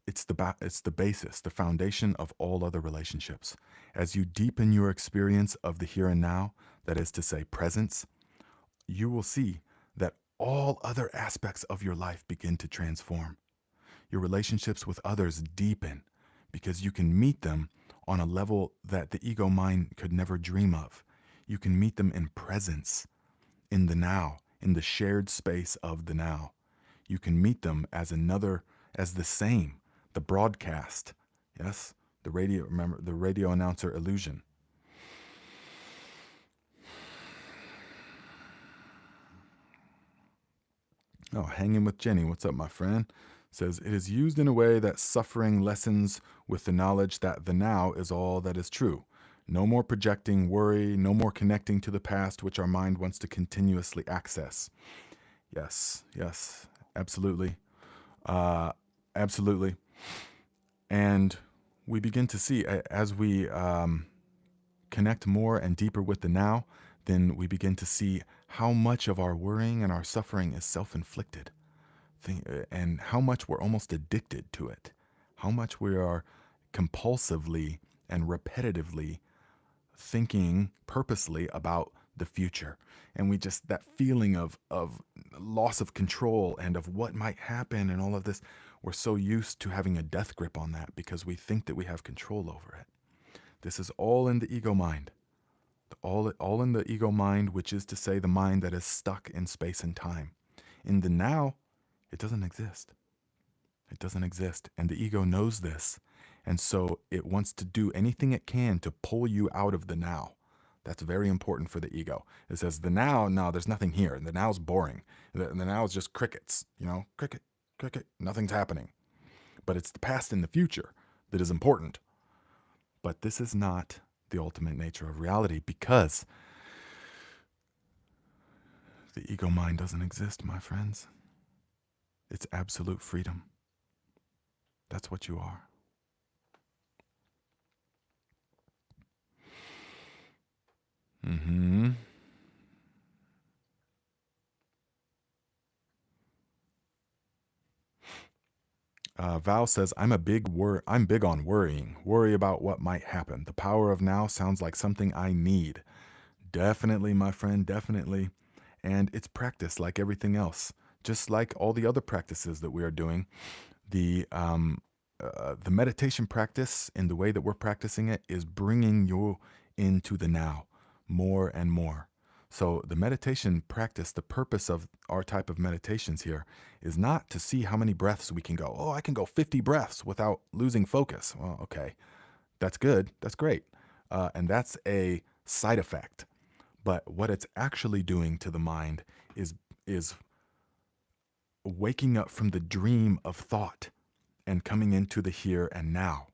It's the basis, the foundation of all other relationships. As you deepen your experience of the here and now, that is to say presence, you will see that all other aspects of your life begin to transform. Your relationships with others deepen because you can meet them on a level that the ego mind could never dream of. You can meet them in presence, in the now, in the shared space of the now. You can meet them as the same, the broadcast. Yes, remember the radio announcer illusion. Oh, hanging with Jenny. What's up, my friend? Says, it is used in a way that suffering lessens with the knowledge that the now is all that is true. No more projecting worry, no more connecting to the past, which our mind wants to continuously access. Yes, absolutely. Absolutely. And we begin to see, as we connect more and deeper with the now, then we begin to see how much of our worrying and our suffering is self-inflicted, and how much we're almost addicted to it, how much we are compulsively and repetitively thinking purposely about the future. And we just, that feeling of loss of control and of what might happen and all of this, we're so used to having a death grip on that because we think that we have control over it. This is all in the ego mind. All in the ego mind, which is to say the mind that is stuck in space and time. In the now, it doesn't exist. It doesn't exist. And the ego knows this. And so it wants to do anything it can to pull you out of the now. That's very important for the ego. It says the now, no, there's nothing here. And the now's boring. The now is just crickets, cricket, cricket, nothing's happening. But it's the past and the future that is important. But this is not the ultimate nature of reality because the ego mind doesn't exist, my friends. It's absolute freedom. That's what you are. Val says, I'm big on worrying. Worry about what might happen. The power of now sounds like something I need. Definitely, my friend, definitely. And it's practice like everything else. Just like all the other practices that we are doing, the meditation practice in the way that we're practicing it is bringing you into the now more and more. So the meditation practice, the purpose of our type of meditations here is not to see how many breaths we can go. Oh, I can go 50 breaths without losing focus. Well, okay, that's good. That's great. And that's a side effect. But what it's actually doing to the mind is waking up from the dream of thought and coming into the here and now.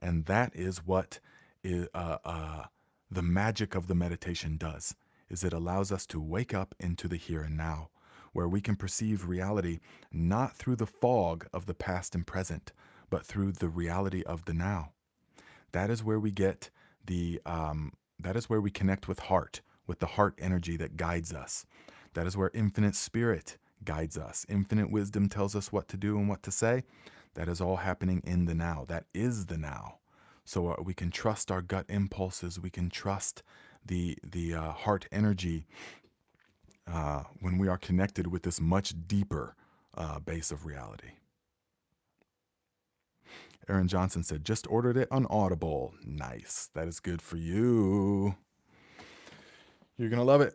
And that is what the magic of the meditation does, is it allows us to wake up into the here and now, where we can perceive reality not through the fog of the past and present, but through the reality of the now. That is where we get that is where we connect with the heart energy that guides us. That is where infinite spirit guides us. Infinite wisdom tells us what to do and what to say. That is all happening in the now. That is the now. So we can trust our gut impulses. We can trust the heart energy when we are connected with this much deeper base of reality. Aaron Johnson said, just ordered it on Audible. Nice. That is good for you. You're going to love it.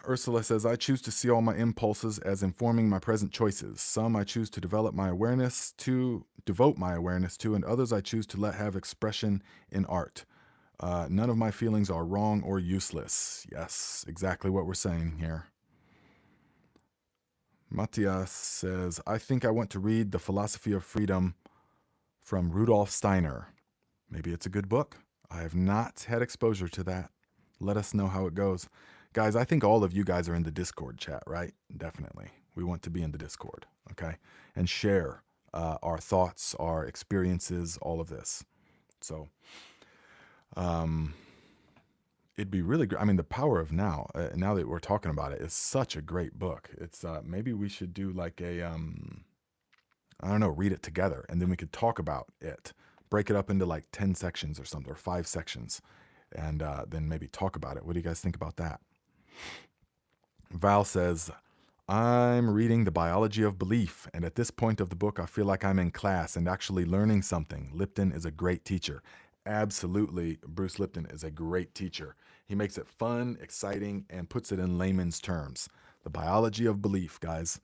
Ursula says, I choose to see all my impulses as informing my present choices. Some I choose to devote my awareness to, and others I choose to let have expression in art. None of my feelings are wrong or useless. Yes, exactly what we're saying here. Matthias says, I think I want to read The Philosophy of Freedom from Rudolf Steiner. Maybe it's a good book. I have not had exposure to that. Let us know how it goes. Guys, I think all of you guys are in the Discord chat, right? Definitely. We want to be in the Discord, okay? And share our thoughts, our experiences, all of this. So, it'd be really great. I mean, The Power of Now, now that we're talking about it, is such a great book. It's maybe we should do like a, I don't know, read it together, and then we could talk about it. Break it up into like 10 sections or something, or 5 sections, and then maybe talk about it. What do you guys think about that? Val says, I'm reading The Biology of Belief, and at this point of the book, I feel like I'm in class and actually learning something. Lipton is a great teacher. Absolutely, Bruce Lipton is a great teacher. He makes it fun, exciting, and puts it in layman's terms. The Biology of Belief, guys.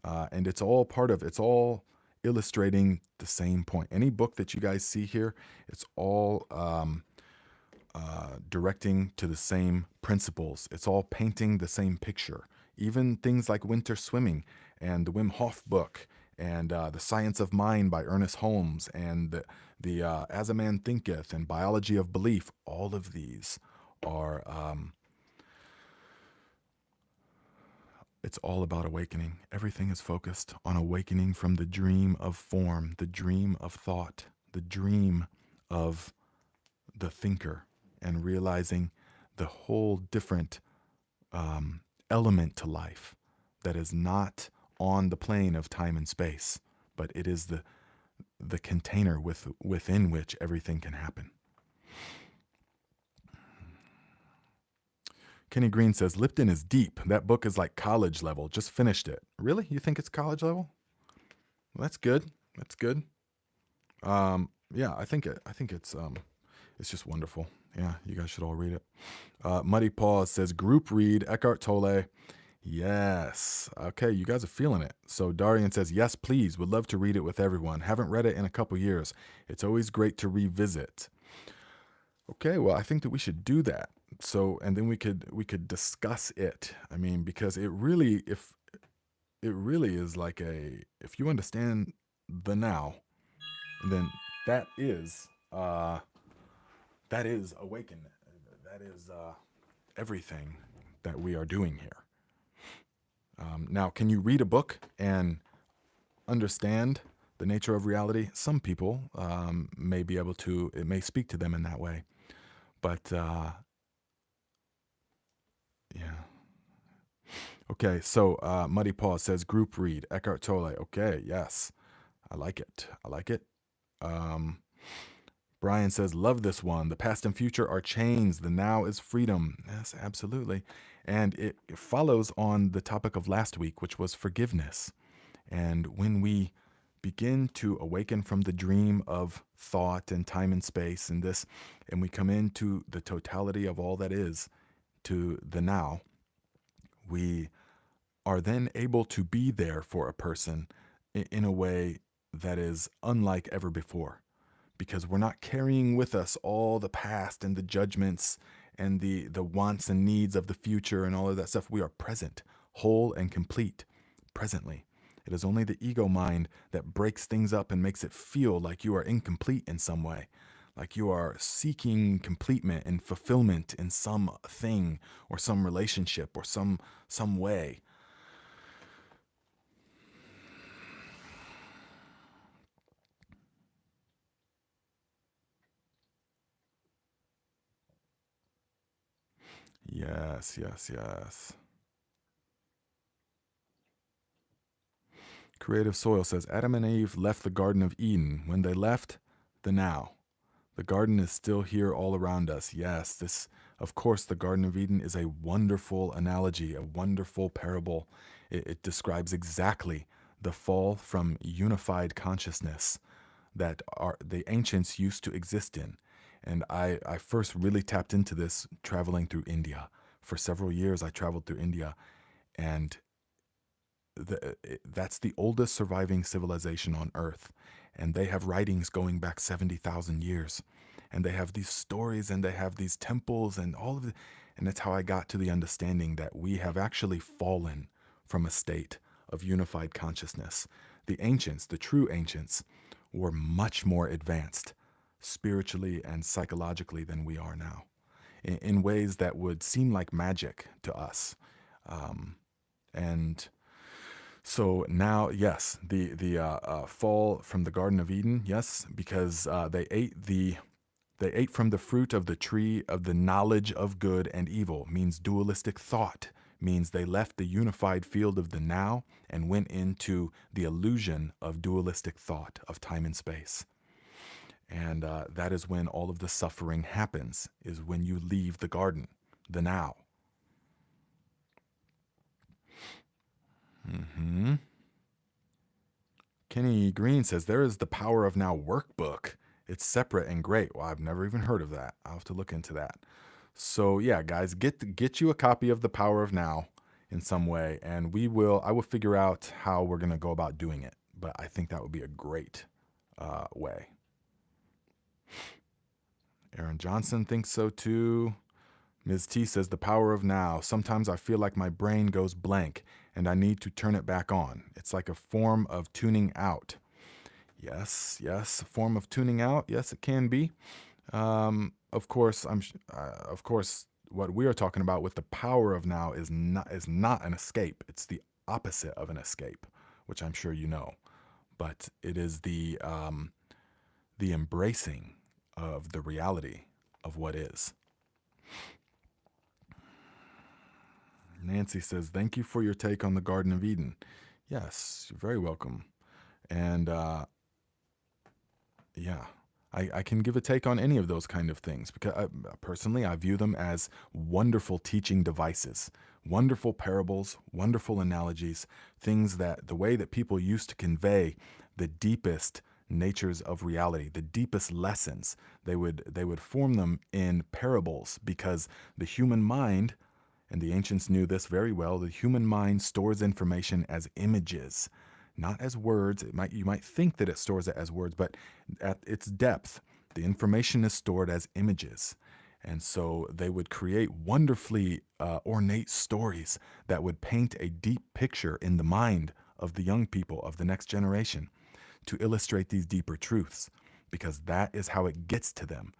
And it's all illustrating the same point. Any book that you guys see here, it's all directing to the same principles. It's all painting the same picture. Even things like Winter Swimming and the Wim Hof book and The Science of Mind by Ernest Holmes and the As a Man Thinketh and Biology of Belief, all of these are, it's all about awakening. Everything is focused on awakening from the dream of form, the dream of thought, the dream of the thinker, and realizing the whole different element to life that is not on the plane of time and space, but it is the container within which everything can happen. Kenny Green says, Lipton is deep. That book is like college level. Just finished it. Really? You think it's college level? Well, that's good. That's good. Yeah, I think it's just wonderful. Yeah, you guys should all read it. Muddy Paws says, group read, Eckhart Tolle. Yes. Okay, you guys are feeling it. So Darian says, yes, please. Would love to read it with everyone. Haven't read it in a couple years. It's always great to revisit. Okay, well, I think that we should do that. So, and then we could discuss it. I mean, because if it really is like if you understand the now, then that is that is awaken. That is everything that we are doing here. Now, can you read a book and understand the nature of reality? Some people may be able to. It may speak to them in that way, but yeah. Okay, so Muddy Paw says group read Eckhart Tolle. Okay, yes, I like it. I like it. Brian says, love this one. The past and future are chains. The now is freedom. Yes, absolutely. And it follows on the topic of last week, which was forgiveness. And when we begin to awaken from the dream of thought and time and space and this, and we come into the totality of all that is, to the now, we are then able to be there for a person in a way that is unlike ever before, because we're not carrying with us all the past and the judgments and the wants and needs of the future and all of that stuff. We are present, whole and complete, presently. It is only the ego mind that breaks things up and makes it feel like you are incomplete in some way, like you are seeking completement and fulfillment in some thing or some relationship or some way. Yes, yes, yes. Creative Soil says Adam and Eve left the Garden of Eden. When they left, the now. The garden is still here all around us. Yes, of course, the Garden of Eden is a wonderful analogy, a wonderful parable. It describes exactly the fall from unified consciousness that the ancients used to exist in. And I first really tapped into this traveling through India. For several years, I traveled through India, and that's the oldest surviving civilization on Earth. And they have writings going back 70,000 years. And they have these stories and they have these temples and all of it. And that's how I got to the understanding that we have actually fallen from a state of unified consciousness. The ancients, the true ancients, were much more advanced spiritually and psychologically than we are now, in ways that would seem like magic to us. And so now, yes, the fall from the Garden of Eden, yes, because they ate from the fruit of the tree of the knowledge of good and evil, means dualistic thought, means they left the unified field of the now and went into the illusion of dualistic thought of time and space. And that is when all of the suffering happens, is when you leave the garden, the now. Kenny Green says, there is the Power of Now workbook. It's separate and great. Well, I've never even heard of that. I'll have to look into that. So yeah, guys, get you a copy of the Power of Now in some way, and I will figure out how we're gonna go about doing it. But I think that would be a great way. Aaron Johnson thinks so too. Ms. T says, the power of now. Sometimes I feel like my brain goes blank and I need to turn it back on. It's like a form of tuning out. Yes, yes, a form of tuning out. Yes, it can be. Of course, of course, what we are talking about with the power of now is not an escape. It's the opposite of an escape, which I'm sure you know. But it is the embracing of the reality of what is. Nancy says, thank you for your take on the Garden of Eden. Yes, you're very welcome. And yeah, I can give a take on any of those kind of things because personally, I view them as wonderful teaching devices, wonderful parables, wonderful analogies, things that the way that people used to convey the deepest natures of reality, the deepest lessons, they would form them in parables because the human mind, and the ancients knew this very well, the human mind stores information as images, not as words. You might think that it stores it as words, but at its depth, the information is stored as images. And so they would create wonderfully ornate stories that would paint a deep picture in the mind of the young people of the next generation to illustrate these deeper truths, because that is how it gets to them,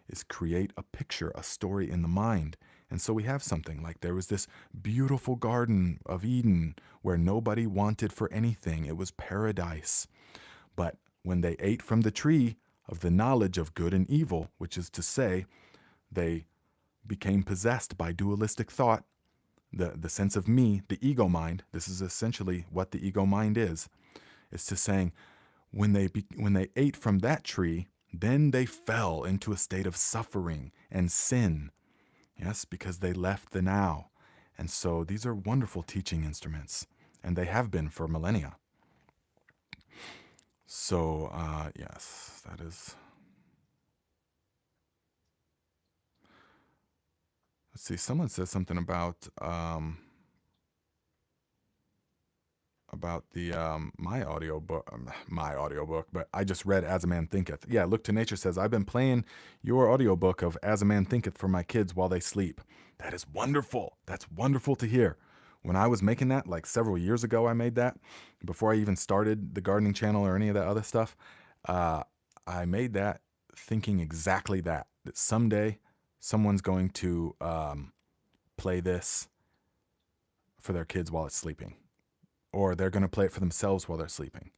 is create a picture, a story in the mind. And so we have something like there was this beautiful Garden of Eden where nobody wanted for anything. It was paradise. But when they ate from the tree of the knowledge of good and evil, which is to say, they became possessed by dualistic thought, the sense of me, the ego mind. This is essentially what the ego mind is. It's to saying, when they ate from that tree, then they fell into a state of suffering and sin. Yes, because they left the now. And so these are wonderful teaching instruments, and they have been for millennia. So, yes, that is. Let's see, someone says something about the my audiobook, but I just read As a Man Thinketh. Yeah, Look to Nature says, I've been playing your audiobook of As a Man Thinketh for my kids while they sleep. That is wonderful. That's wonderful to hear. When I was making that, like several years ago, I made that before I even started the gardening channel or any of that other stuff. Uh, I made that thinking exactly that someday someone's going to play this for their kids while it's sleeping, or they're going to play it for themselves while they're sleeping.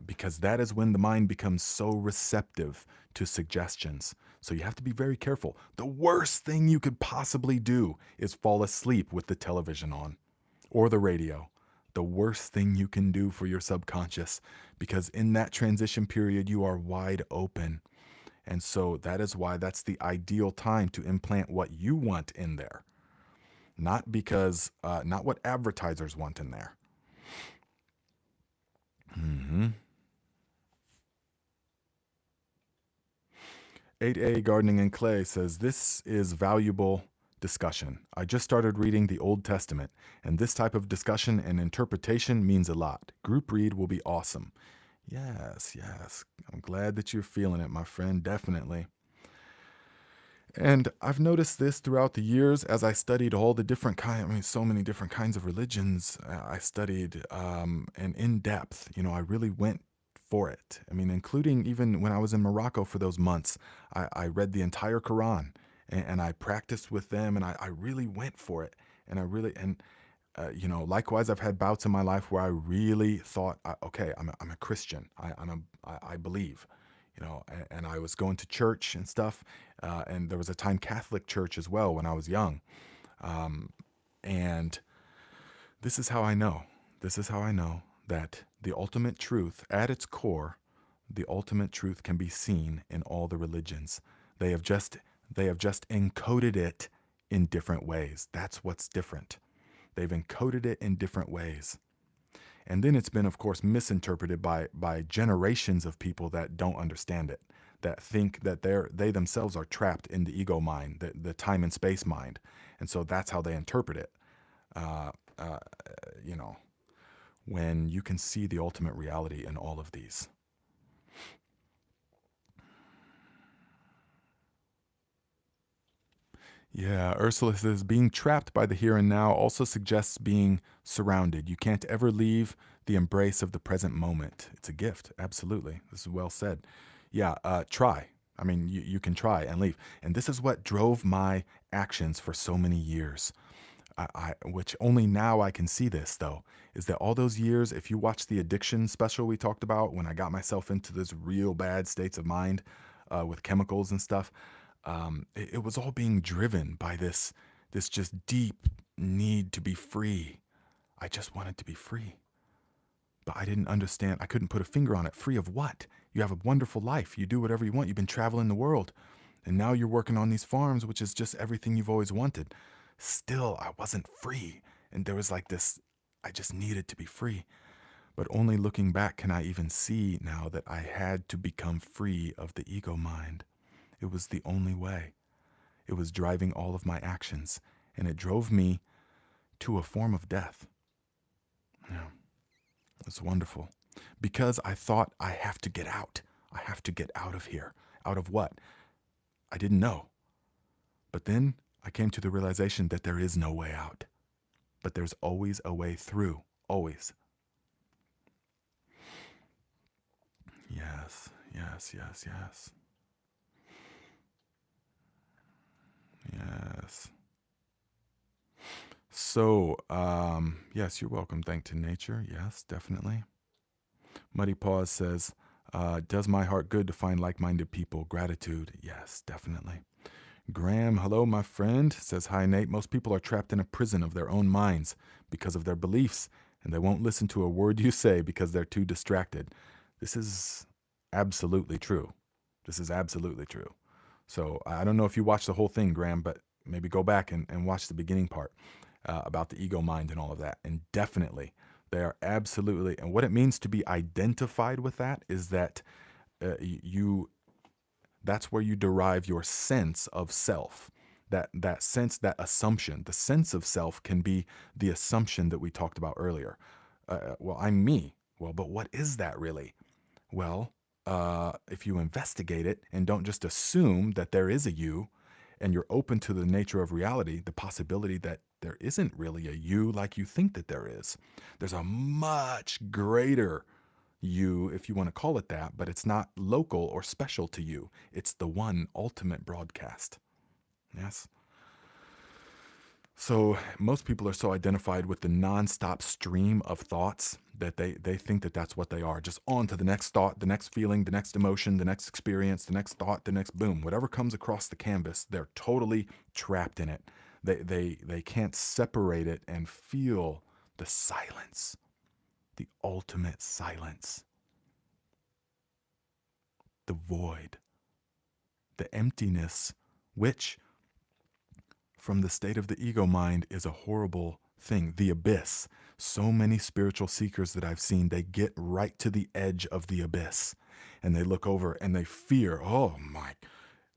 Because that is when the mind becomes so receptive to suggestions. So you have to be very careful. The worst thing you could possibly do is fall asleep with the television on or the radio. The worst thing you can do for your subconscious, because in that transition period, you are wide open. And so that is why that's the ideal time to implant what you want in there, not what advertisers want in there. 8A Gardening and Clay says, this is valuable discussion. I just started reading the Old Testament, and this type of discussion and interpretation means a lot. Group read will be awesome. Yes, yes. I'm glad that you're feeling it, my friend. Definitely. And I've noticed this throughout the years as I studied all the different so many different kinds of religions. I studied and in depth. I really went for it. Including even when I was in Morocco for those months, I read the entire Quran and I practiced with them, and I really went for it. And likewise, I've had bouts in my life where I really thought, okay, I'm a Christian. I believe. And I was going to church and stuff. And there was a time Catholic church as well when I was young. And this is how I know. This is how I know that the ultimate truth, at its core, the ultimate truth can be seen in all the religions. They have just encoded it in different ways. That's what's different. They've encoded it in different ways. And then it's been, of course, misinterpreted by generations of people that don't understand it, that think that they themselves are trapped in the ego mind, the time and space mind. And so that's how they interpret it. Uh, uh, you know, when you can see the ultimate reality in all of these. Yeah, Ursula says, being trapped by the here and now also suggests being surrounded. You can't ever leave the embrace of the present moment. It's a gift. Absolutely. This is well said. Yeah, try. You can try and leave. And this is what drove my actions for so many years. Which only now I can see this, though, is that all those years, if you watch the addiction special we talked about, when I got myself into this real bad states of mind with chemicals and stuff, it was all being driven by this just deep need to be free. I just wanted to be free. But I didn't understand. I couldn't put a finger on it. Free of what? You have a wonderful life. You do whatever you want. You've been traveling the world. And now you're working on these farms, which is just everything you've always wanted. Still, I wasn't free. And there was like this, I just needed to be free. But only looking back can I even see now that I had to become free of the ego mind. It was the only way. It was driving all of my actions. And it drove me to a form of death. Yeah, it's wonderful. Because I thought I have to get out. I have to get out of here. Out of what? I didn't know. But then I came to the realization that there is no way out. But there's always a way through. Always. Yes, yes, yes, yes. Yes. So, yes, you're welcome. Thank to nature. Yes, definitely. Muddy Paws says, does my heart good to find like-minded people? Gratitude. Yes, definitely. Graham, hello, my friend, says, hi, Nate. Most people are trapped in a prison of their own minds because of their beliefs, and they won't listen to a word you say because they're too distracted. This is absolutely true. This is absolutely true. So I don't know if you watched the whole thing, Graham, but maybe go back and watch the beginning part about the ego mind and all of that. And definitely, they are absolutely, and what it means to be identified with that is that that's where you derive your sense of self. That sense, that assumption, the sense of self can be the assumption that we talked about earlier. Well, I'm me. Well, but what is that really? Well, if you investigate it and don't just assume that there is a you, and you're open to the nature of reality, the possibility that there isn't really a you like you think that there is. There's a much greater you, if you want to call it that, but it's not local or special to you. It's the one ultimate broadcast. Yes. So most people are so identified with the nonstop stream of thoughts that they think that that's what they are. Just on to the next thought, the next feeling, the next emotion, the next experience, the next thought, the next boom. Whatever comes across the canvas, they're totally trapped in it. They can't separate it and feel the silence, the ultimate silence, the void, the emptiness, which from the state of the ego mind is a horrible thing. The abyss. So many spiritual seekers that I've seen, they get right to the edge of the abyss and they look over and they fear, oh my,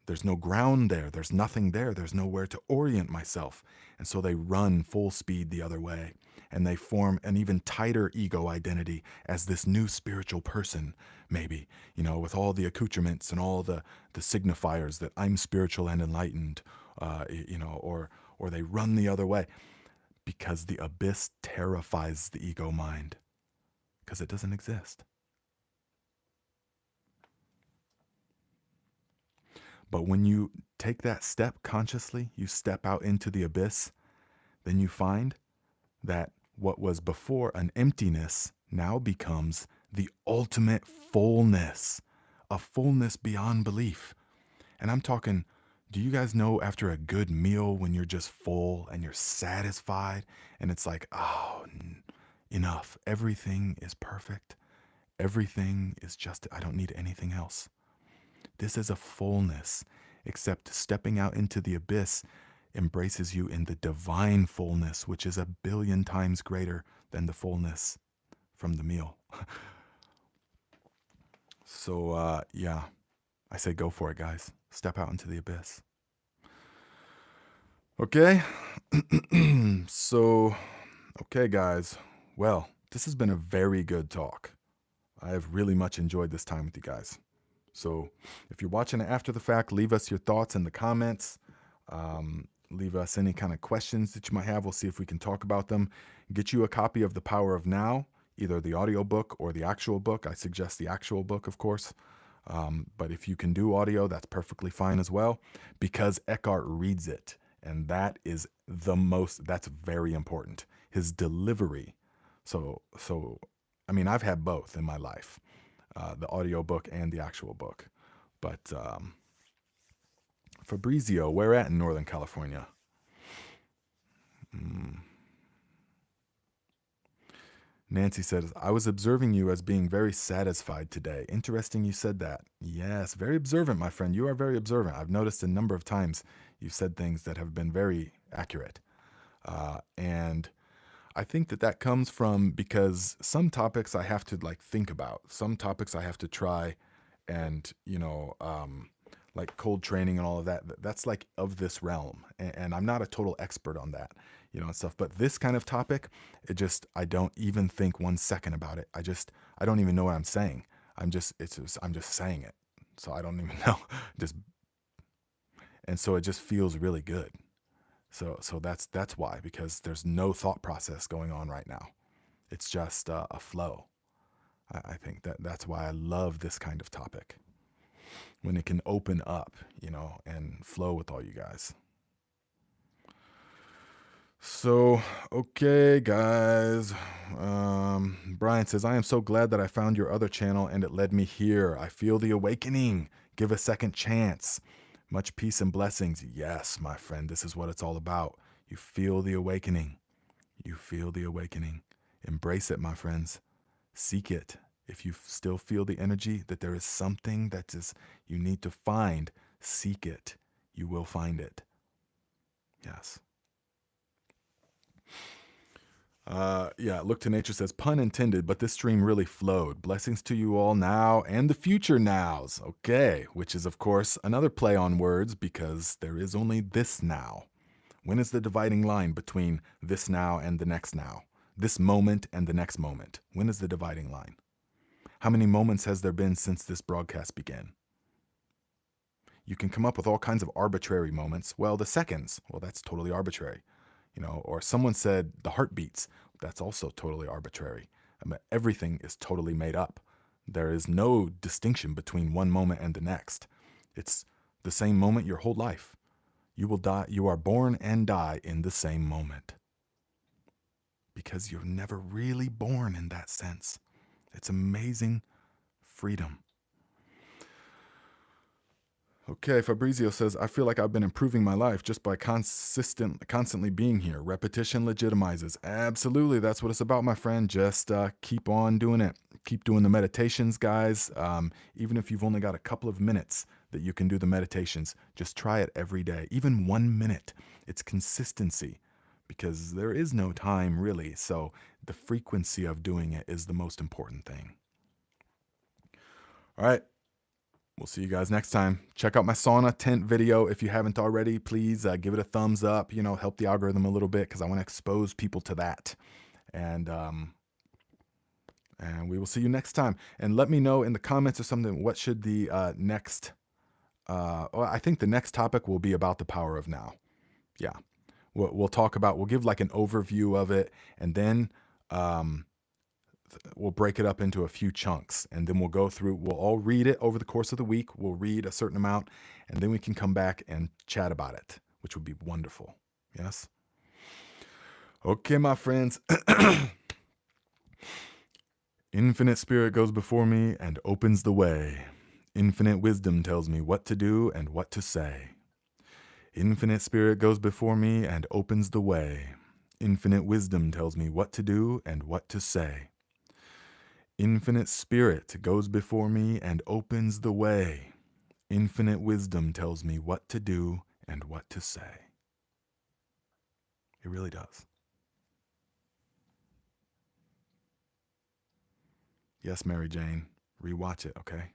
there's no ground there. There's nothing there. There's nowhere to orient myself. And so they run full speed the other way and they form an even tighter ego identity as this new spiritual person, maybe, with all the accoutrements and all the signifiers that I'm spiritual and enlightened, or they run the other way because the abyss terrifies the ego mind because it doesn't exist. But when you take that step consciously, you step out into the abyss, then you find that what was before an emptiness now becomes the ultimate fullness, a fullness beyond belief. And I'm talking, do you guys know after a good meal when you're just full and you're satisfied and it's like, oh, enough. Everything is perfect. Everything is just, I don't need anything else. This is a fullness, except stepping out into the abyss embraces you in the divine fullness, which is 1,000,000,000 times greater than the fullness from the meal. So, yeah, I say go for it, guys. Step out into the abyss. Okay. So, okay, guys. Well, this has been a very good talk. I have really much enjoyed this time with you guys. So if you're watching it after the fact, leave us your thoughts in the comments. Leave us any kind of questions that you might have. We'll see if we can talk about them. Get you a copy of The Power of Now, either the audio book or the actual book. I suggest the actual book, of course. But if you can do audio, that's perfectly fine as well, because Eckhart reads it. And that is that's very important. His delivery. So, I mean, I've had both in my life. The audio book and the actual book. But Fabrizio, where at in Northern California? Nancy says, I was observing you as being very satisfied today. Interesting you said that. Yes, very observant, my friend. You are very observant. I've noticed a number of times you've said things that have been very accurate. And I think that that comes from because some topics I have to like think about. Some topics I have to try and, like cold training and all of that. That's like of this realm. And I'm not a total expert on that, and stuff. But this kind of topic, I don't even think 1 second about it. I don't even know what I'm saying. I'm just saying it. So I don't even know. just, and so it just feels really good. So that's why, because there's no thought process going on right now. It's just a flow. I think that's why I love this kind of topic, when it can open up, and flow with all you guys. So, okay, guys. Brian says, I am so glad that I found your other channel and it led me here. I feel the awakening. Give a second chance. Much peace and blessings. Yes, my friend, this is what it's all about. You feel the awakening. You feel the awakening. Embrace it, my friends. Seek it. If you still feel the energy that there is something that is you need to find, seek it. You will find it. Yes. Yeah, Look to Nature says, pun intended, but this stream really flowed. Blessings to you all now and the future nows. Okay, which is, of course, another play on words because there is only this now. When is the dividing line between this now and the next now? This moment and the next moment? When is the dividing line? How many moments has there been since this broadcast began? You can come up with all kinds of arbitrary moments. Well, the seconds, well, that's totally arbitrary. Or someone said the heartbeats, that's also totally arbitrary. I mean, everything is totally made up. There is no distinction between one moment and the next. It's the same moment your whole life. You will die. You are born and die in the same moment. Because you're never really born in that sense. It's amazing freedom. Okay, Fabrizio says, I feel like I've been improving my life just by constantly being here. Repetition legitimizes. Absolutely, that's what it's about, my friend. Just keep on doing it. Keep doing the meditations, guys. Even if you've only got a couple of minutes that you can do the meditations, just try it every day. Even 1 minute. It's consistency, because there is no time, really. So the frequency of doing it is the most important thing. All right. We'll see you guys next time. Check out my sauna tent video if you haven't already. Please give it a thumbs up, help the algorithm a little bit, because I want to expose people to that. And we will see you next time. And let me know in the comments or something, what should the next, I think the next topic will be about the power of now. Yeah. We'll talk about, we'll give like an overview of it, and then we'll break it up into a few chunks, and then we'll go through, we'll all read it over the course of the week. We'll read a certain amount, and then we can come back and chat about it, which would be wonderful. Yes? Okay, my friends. Infinite Spirit goes before me and opens the way. Infinite wisdom tells me what to do and what to say. Infinite Spirit goes before me and opens the way. Infinite wisdom tells me what to do and what to say. Infinite Spirit goes before me and opens the way. Infinite wisdom tells me what to do and what to say. It really does. Yes, Mary Jane, rewatch it, okay?